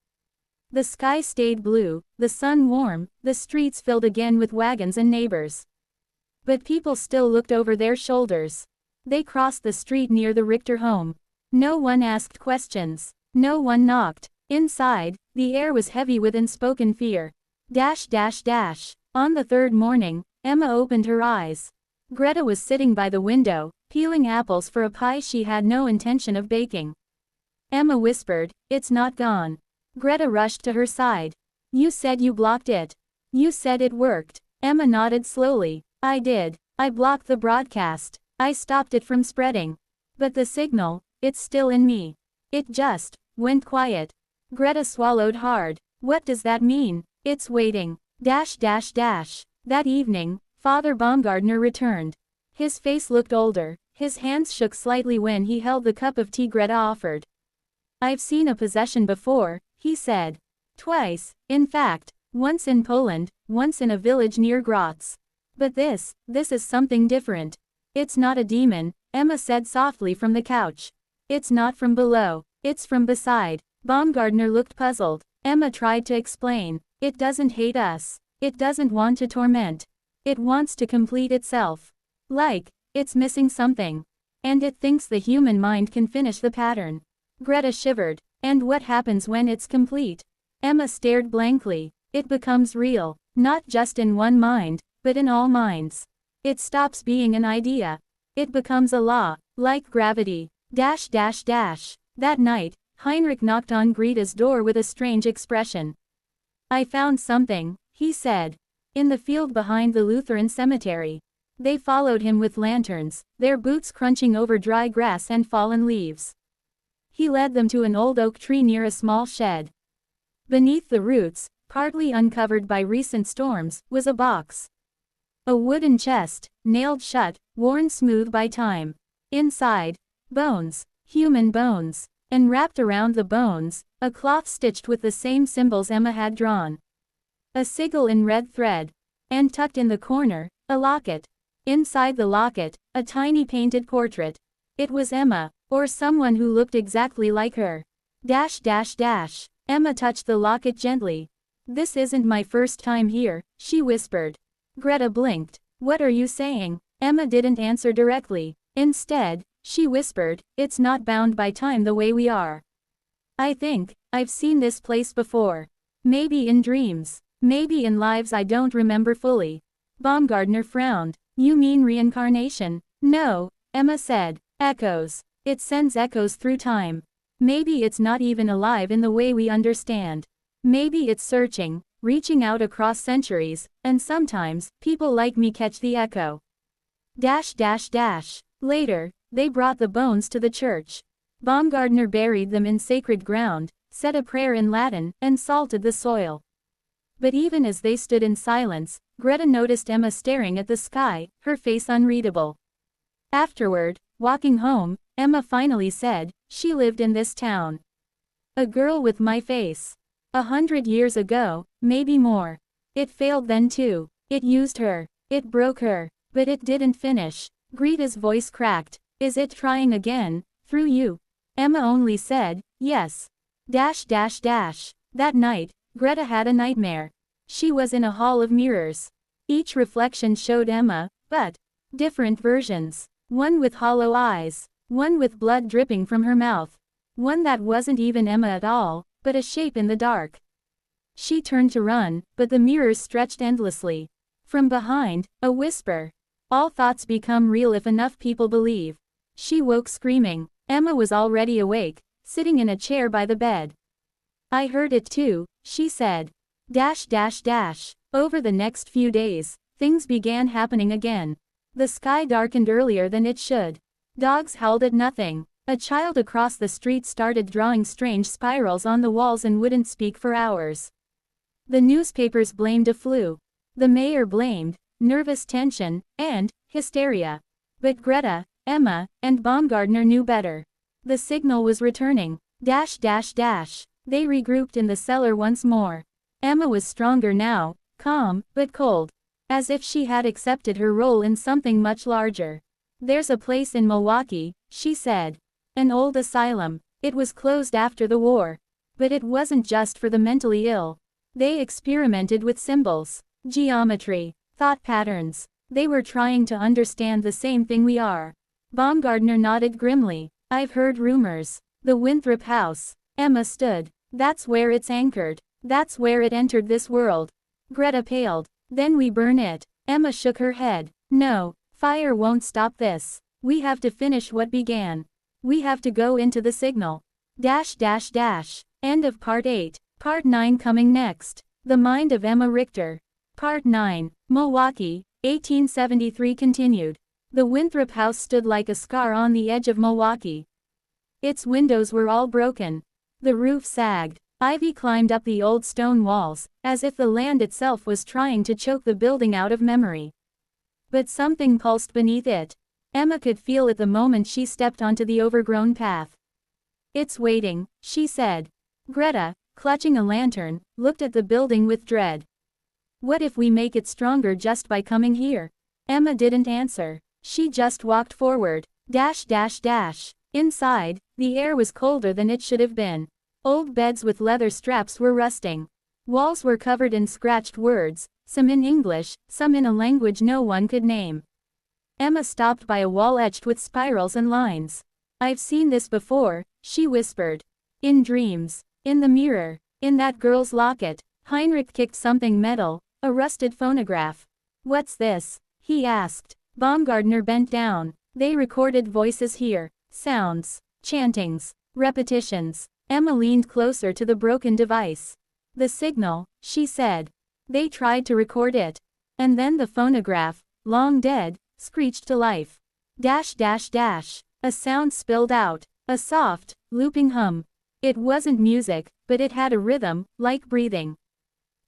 The sky stayed blue, the sun warm, the streets filled again with wagons and neighbors. But people still looked over their shoulders. They crossed the street near the Richter home. No one asked questions. No one knocked. Inside, the air was heavy with unspoken fear. Dash dash dash. On the third morning, Emma opened her eyes. Greta was sitting by the window, peeling apples for a pie she had no intention of baking. Emma whispered, "It's not gone." Greta rushed to her side. "You said you blocked it. You said it worked." Emma nodded slowly. "I did. I blocked the broadcast. I stopped it from spreading. But the signal, it's still in me. It just went quiet." Greta swallowed hard. "What does that mean?" "It's waiting." Dash dash dash. That evening, Father Baumgartner returned. His face looked older, his hands shook slightly when he held the cup of tea Greta offered. "I've seen a possession before," he said. "Twice, in fact, once in Poland, once in a village near Graz. But this is something different. It's not a demon," Emma said softly from the couch. "It's not from below, it's from beside." Baumgartner looked puzzled. Emma tried to explain. "It doesn't hate us. It doesn't want to torment. It wants to complete itself. Like, it's missing something. And it thinks the human mind can finish the pattern." Greta shivered. "And what happens when it's complete?" Emma stared blankly. "It becomes real, not just in one mind, but in all minds. It stops being an idea. It becomes a law, like gravity." Dash dash dash. That night, Heinrich knocked on Greta's door with a strange expression. "I found something," he said. "In the field behind the Lutheran cemetery." They followed him with lanterns, their boots crunching over dry grass and fallen leaves. He led them to an old oak tree near a small shed. Beneath the roots, partly uncovered by recent storms, was a box. A wooden chest, nailed shut, worn smooth by time. Inside, bones, human bones, and wrapped around the bones, a cloth stitched with the same symbols Emma had drawn. A sigil in red thread. And tucked in the corner, a locket. Inside the locket, a tiny painted portrait. It was Emma, or someone who looked exactly like her. Dash dash dash. Emma touched the locket gently. "This isn't my first time here," she whispered. Greta blinked. "What are you saying?" Emma didn't answer directly. Instead, she whispered, "It's not bound by time the way we are. I think I've seen this place before. Maybe in dreams. Maybe in lives I don't remember fully." Baumgartner frowned. "You mean reincarnation?" "No," Emma said. "Echoes. It sends echoes through time. Maybe it's not even alive in the way we understand. Maybe it's searching, reaching out across centuries, and sometimes, people like me catch the echo." Dash dash dash. Later, They brought the bones to the church. Baumgartner buried them in sacred ground, said a prayer in Latin, and salted the soil. But even as they stood in silence, Greta noticed Emma staring at the sky, her face unreadable. Afterward, walking home, Emma finally said, "She lived in this town. A girl with my face. 100 years ago, maybe more. It failed then too. It used her. It broke her. But it didn't finish." Greta's voice cracked. "Is it trying again, through you?" Emma only said, "Yes." That night, Greta had a nightmare. She was in a hall of mirrors. Each reflection showed Emma, but different versions. One with hollow eyes. One with blood dripping from her mouth. One that wasn't even Emma at all, but a shape in the dark. She turned to run, but the mirrors stretched endlessly. From behind, a whisper. "All thoughts become real if enough people believe." She woke screaming. Emma was already awake, sitting in a chair by the bed. "I heard it too," she said. Over the next few days, things began happening again. The sky darkened earlier than it should. Dogs howled at nothing. A child across the street started drawing strange spirals on the walls and wouldn't speak for hours. The newspapers blamed a flu. The mayor blamed nervous tension and hysteria. But Greta, Emma, and Baumgartner knew better. The signal was returning. They regrouped in the cellar once more. Emma was stronger now, calm, but cold. As if she had accepted her role in something much larger. "There's a place in Milwaukee," she said. "An old asylum. It was closed after the war. But it wasn't just for the mentally ill. They experimented with symbols, geometry, thought patterns. They were trying to understand the same thing we are." Baumgartner nodded grimly. "I've heard rumors. The Winthrop house." Emma stood. "That's where it's anchored. That's where it entered this world." Greta paled. "Then we burn it." Emma shook her head. "No, fire won't stop this. We have to finish what began. We have to go into the signal." End of Part 8. Part 9 coming next. The Mind of Emma Richter. Part 9. Milwaukee, 1873 continued. The Winthrop house stood like a scar on the edge of Milwaukee. Its windows were all broken. The roof sagged. Ivy climbed up the old stone walls, as if the land itself was trying to choke the building out of memory. But something pulsed beneath it. Emma could feel it the moment she stepped onto the overgrown path. "It's waiting," she said. Greta, clutching a lantern, looked at the building with dread. "What if we make it stronger just by coming here?" Emma didn't answer. She just walked forward. Inside, the air was colder than it should have been. Old beds with leather straps were rusting. Walls were covered in scratched words, some in English, some in a language no one could name. Emma stopped by a wall etched with spirals and lines. "I've seen this before," she whispered. "In dreams. In the mirror. In that girl's locket." Heinrich kicked something metal, a rusted phonograph. "What's this?" he asked. Baumgartner bent down. "They recorded voices here. Sounds. Chantings. Repetitions." Emma leaned closer to the broken device. "The signal," she said. "They tried to record it. And then the phonograph, long dead, screeched to life. A sound spilled out. A soft, looping hum. It wasn't music, but it had a rhythm, like breathing."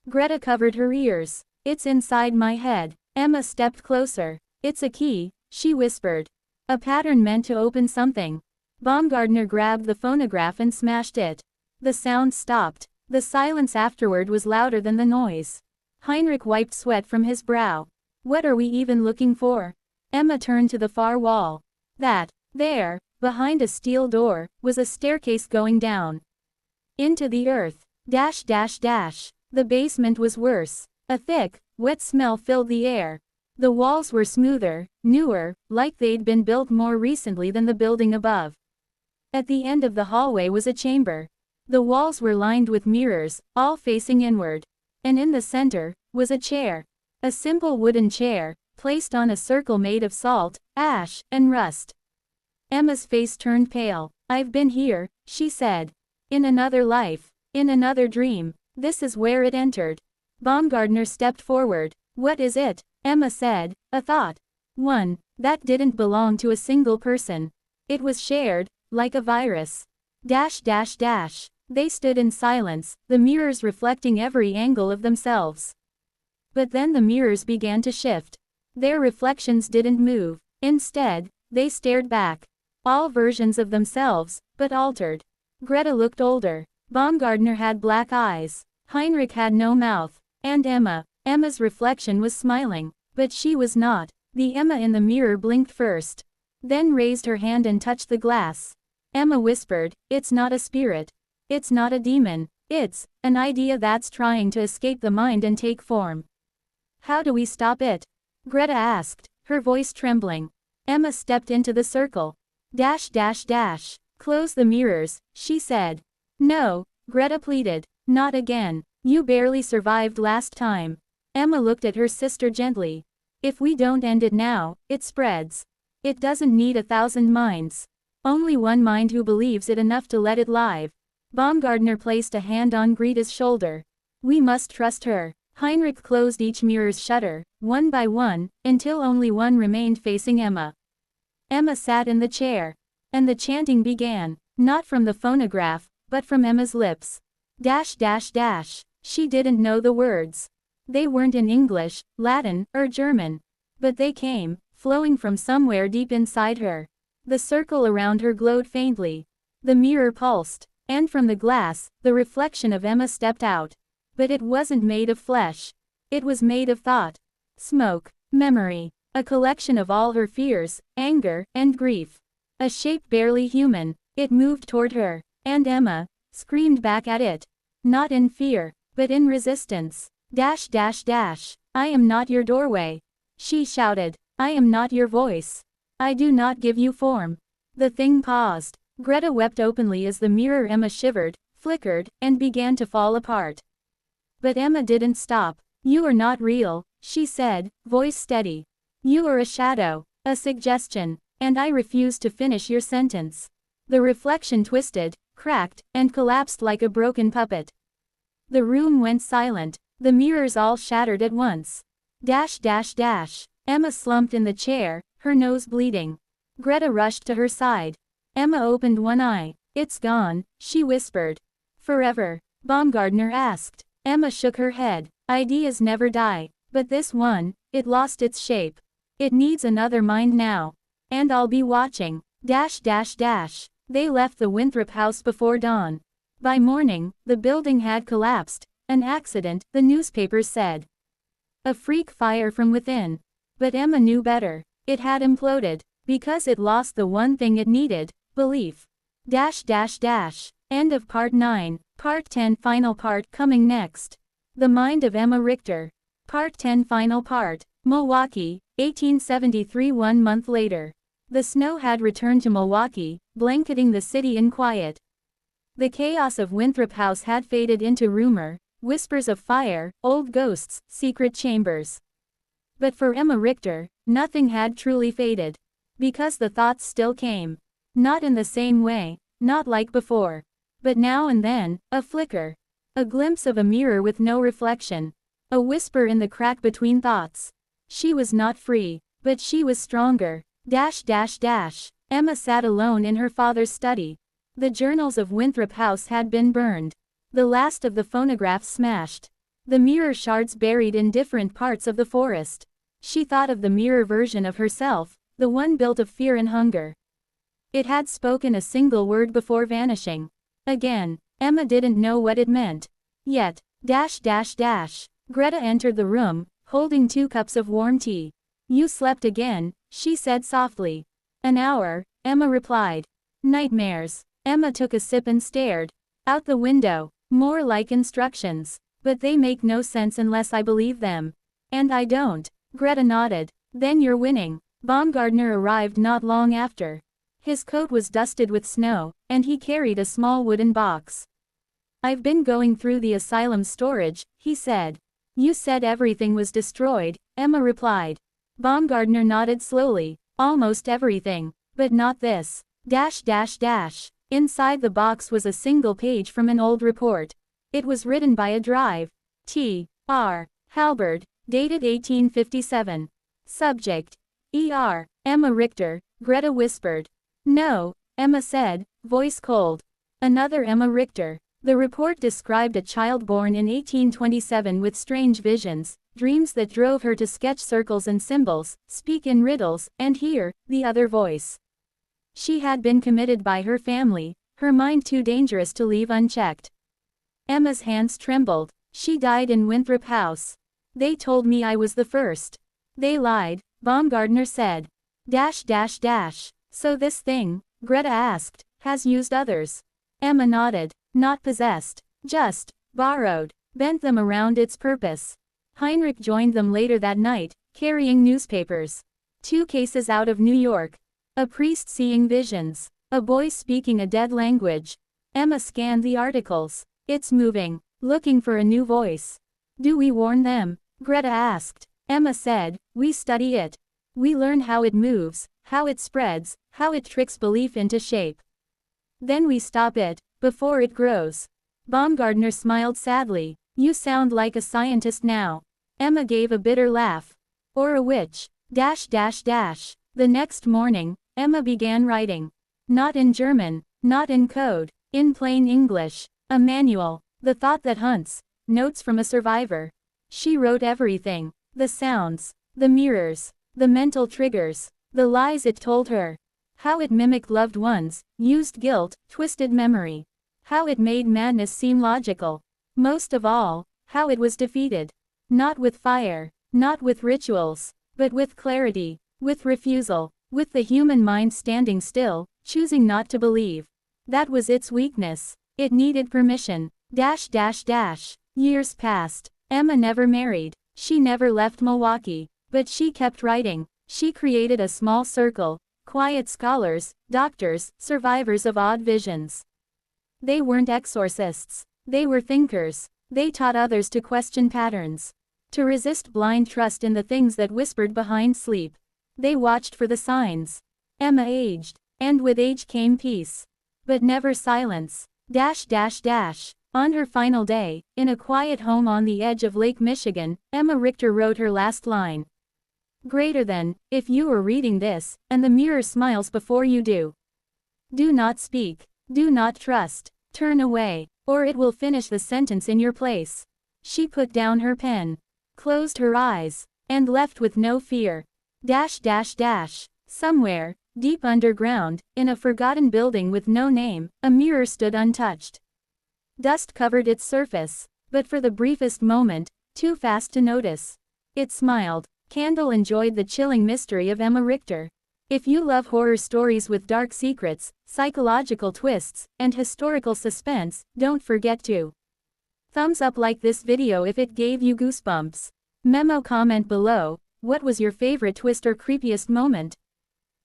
Greta covered her ears. "It's inside my head." Emma stepped closer. "It's a key," she whispered. "A pattern meant to open something." Baumgartner grabbed the phonograph and smashed it. The sound stopped. The silence afterward was louder than the noise. Heinrich wiped sweat from his brow. "What are we even looking for?" Emma turned to the far wall. There, behind a steel door, was a staircase going down. Into the earth. The basement was worse. A thick, wet smell filled the air. The walls were smoother, newer, like they'd been built more recently than the building above. At the end of the hallway was a chamber. The walls were lined with mirrors, all facing inward. And in the center, was a chair. A simple wooden chair, placed on a circle made of salt, ash, and rust. Emma's face turned pale. "I've been here," she said. "In another life. In another dream. This is where it entered." Baumgartner stepped forward. "What is it?" Emma said. "A thought." One that didn't belong to a single person. It was shared, like a virus. Dash dash dash. They stood in silence, the mirrors reflecting every angle of themselves. But then the mirrors began to shift. Their reflections didn't move. Instead, they stared back. All versions of themselves, but altered. Greta looked older. Baumgartner had black eyes. Heinrich had no mouth. And Emma's reflection was smiling. But she was not. The Emma in the mirror blinked first. Then raised her hand and touched the glass. Emma whispered, "It's not a spirit. It's not a demon. It's an idea that's trying to escape the mind and take form." "How do we stop it?" Greta asked, her voice trembling. Emma stepped into the circle. Dash dash dash. "Close the mirrors," she said. "No," Greta pleaded. "Not again. You barely survived last time." Emma looked at her sister gently. "If we don't end it now, it spreads. It doesn't need 1,000 minds. Only one mind who believes it enough to let it live." Baumgartner placed a hand on Greta's shoulder. "We must trust her." Heinrich closed each mirror's shutter, one by one, until only one remained facing Emma. Emma sat in the chair. And the chanting began, not from the phonograph, but from Emma's lips. Dash dash dash. She didn't know the words. They weren't in English, Latin, or German. But they came, flowing from somewhere deep inside her. The circle around her glowed faintly. The mirror pulsed. And from the glass, the reflection of Emma stepped out. But it wasn't made of flesh. It was made of thought. Smoke. Memory. A collection of all her fears, anger, and grief. A shape barely human. It moved toward her. And Emma screamed back at it. Not in fear, but in resistance. Dash dash dash. "I am not your doorway," she shouted. "I am not your voice. I do not give you form." The thing paused. Greta wept openly as the mirror Emma shivered, flickered, and began to fall apart. But Emma didn't stop. "You are not real," she said, voice steady. "You are a shadow, a suggestion, and I refuse to finish your sentence." The reflection twisted, cracked, and collapsed like a broken puppet. The room went silent. The mirrors all shattered at once. Dash dash dash. Emma slumped in the chair, her nose bleeding. Greta rushed to her side. Emma opened one eye. "It's gone," she whispered. "Forever?" Baumgartner asked. Emma shook her head. "Ideas never die. But this one, it lost its shape. It needs another mind now. And I'll be watching." Dash dash dash. They left the Winthrop house before dawn. By morning, the building had collapsed. An accident, the newspapers said. A freak fire from within. But Emma knew better. It had imploded. Because it lost the one thing it needed, belief. Dash dash dash. End of Part 9. Part 10 Final part coming next. The Mind of Emma Richter. Part 10 Final part. Milwaukee, 1873. 1 month later. The snow had returned to Milwaukee, blanketing the city in quiet. The chaos of Winthrop House had faded into rumor, whispers of fire, old ghosts, secret chambers. But for Emma Richter, nothing had truly faded. Because the thoughts still came. Not in the same way, not like before. But now and then, a flicker. A glimpse of a mirror with no reflection. A whisper in the crack between thoughts. She was not free, but she was stronger. Dash dash dash. Emma sat alone in her father's study. The journals of Winthrop House had been burned. The last of the phonographs smashed. The mirror shards buried in different parts of the forest. She thought of the mirror version of herself, the one built of fear and hunger. It had spoken a single word before vanishing. Again. Emma didn't know what it meant. Yet. Dash dash dash. Greta entered the room, holding 2 cups of warm tea. "You slept again," she said softly. "An hour," Emma replied. "Nightmares." Emma took a sip and stared. "Out the window. More like instructions. But they make no sense unless I believe them. And I don't." Greta nodded. "Then you're winning." Baumgartner arrived not long after. His coat was dusted with snow, and he carried a small wooden box. "I've been going through the asylum storage," he said. "You said everything was destroyed," Emma replied. Baumgartner nodded slowly. "Almost everything. But not this." Dash dash dash. Inside the box was a single page from an old report. It was written by a Drive. T. R. Halberd, dated 1857. Subject: Emma Richter, Greta whispered. No, Emma said, voice cold. Another Emma Richter. The report described a child born in 1827 with strange visions, dreams that drove her to sketch circles and symbols, speak in riddles, and hear the other voice. She had been committed by her family, her mind too dangerous to leave unchecked. Emma's hands trembled. She died in Winthrop House. They told me I was the first. They lied, Baumgardner said. So this thing, Greta asked, has used others. Emma nodded. Not possessed. Just borrowed. Bent them around its purpose. Heinrich joined them later that night, carrying newspapers. 2 cases out of New York. A priest seeing visions. A boy speaking a dead language. Emma scanned the articles. It's moving. Looking for a new voice. Do we warn them? Greta asked. Emma said, we study it. We learn how it moves, how it spreads, how it tricks belief into shape. Then we stop it, before it grows. Baumgardner smiled sadly. You sound like a scientist now. Emma gave a bitter laugh. Or a witch. The next morning, Emma began writing. Not in German, not in code, in plain English. A manual. The thought that hunts. Notes from a survivor. She wrote everything. The sounds. The mirrors. The mental triggers. The lies it told her. How it mimicked loved ones, used guilt, twisted memory. How it made madness seem logical. Most of all, how it was defeated. Not with fire, not with rituals, but with clarity, with refusal, with the human mind standing still, choosing not to believe. That was its weakness. It needed permission. Years passed. Emma never married. She never left Milwaukee. But she kept writing. She created a small circle. Quiet scholars, doctors, survivors of odd visions. They weren't exorcists. They were thinkers. They taught others to question patterns. To resist blind trust in the things that whispered behind sleep. They watched for the signs. Emma aged. And with age came peace. But never silence. On her final day, in a quiet home on the edge of Lake Michigan, Emma Richter wrote her last line. Greater than, if you are reading this, and the mirror smiles before you do. Do not speak. Do not trust. Turn away, or it will finish the sentence in your place. She put down her pen, closed her eyes, and left with no fear. Somewhere, deep underground, in a forgotten building with no name, a mirror stood untouched. Dust covered its surface, but for the briefest moment, too fast to notice. It smiled. Candle enjoyed the chilling mystery of Emma Richter. If you love horror stories with dark secrets, psychological twists, and historical suspense, don't forget to thumbs up like this video if it gave you goosebumps. Memo comment below, what was your favorite twist or creepiest moment?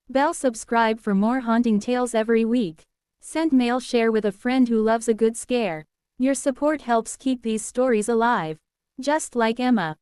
Bell subscribe for more haunting tales every week. Send mail share with a friend who loves a good scare. Your support helps keep these stories alive. Just like Emma.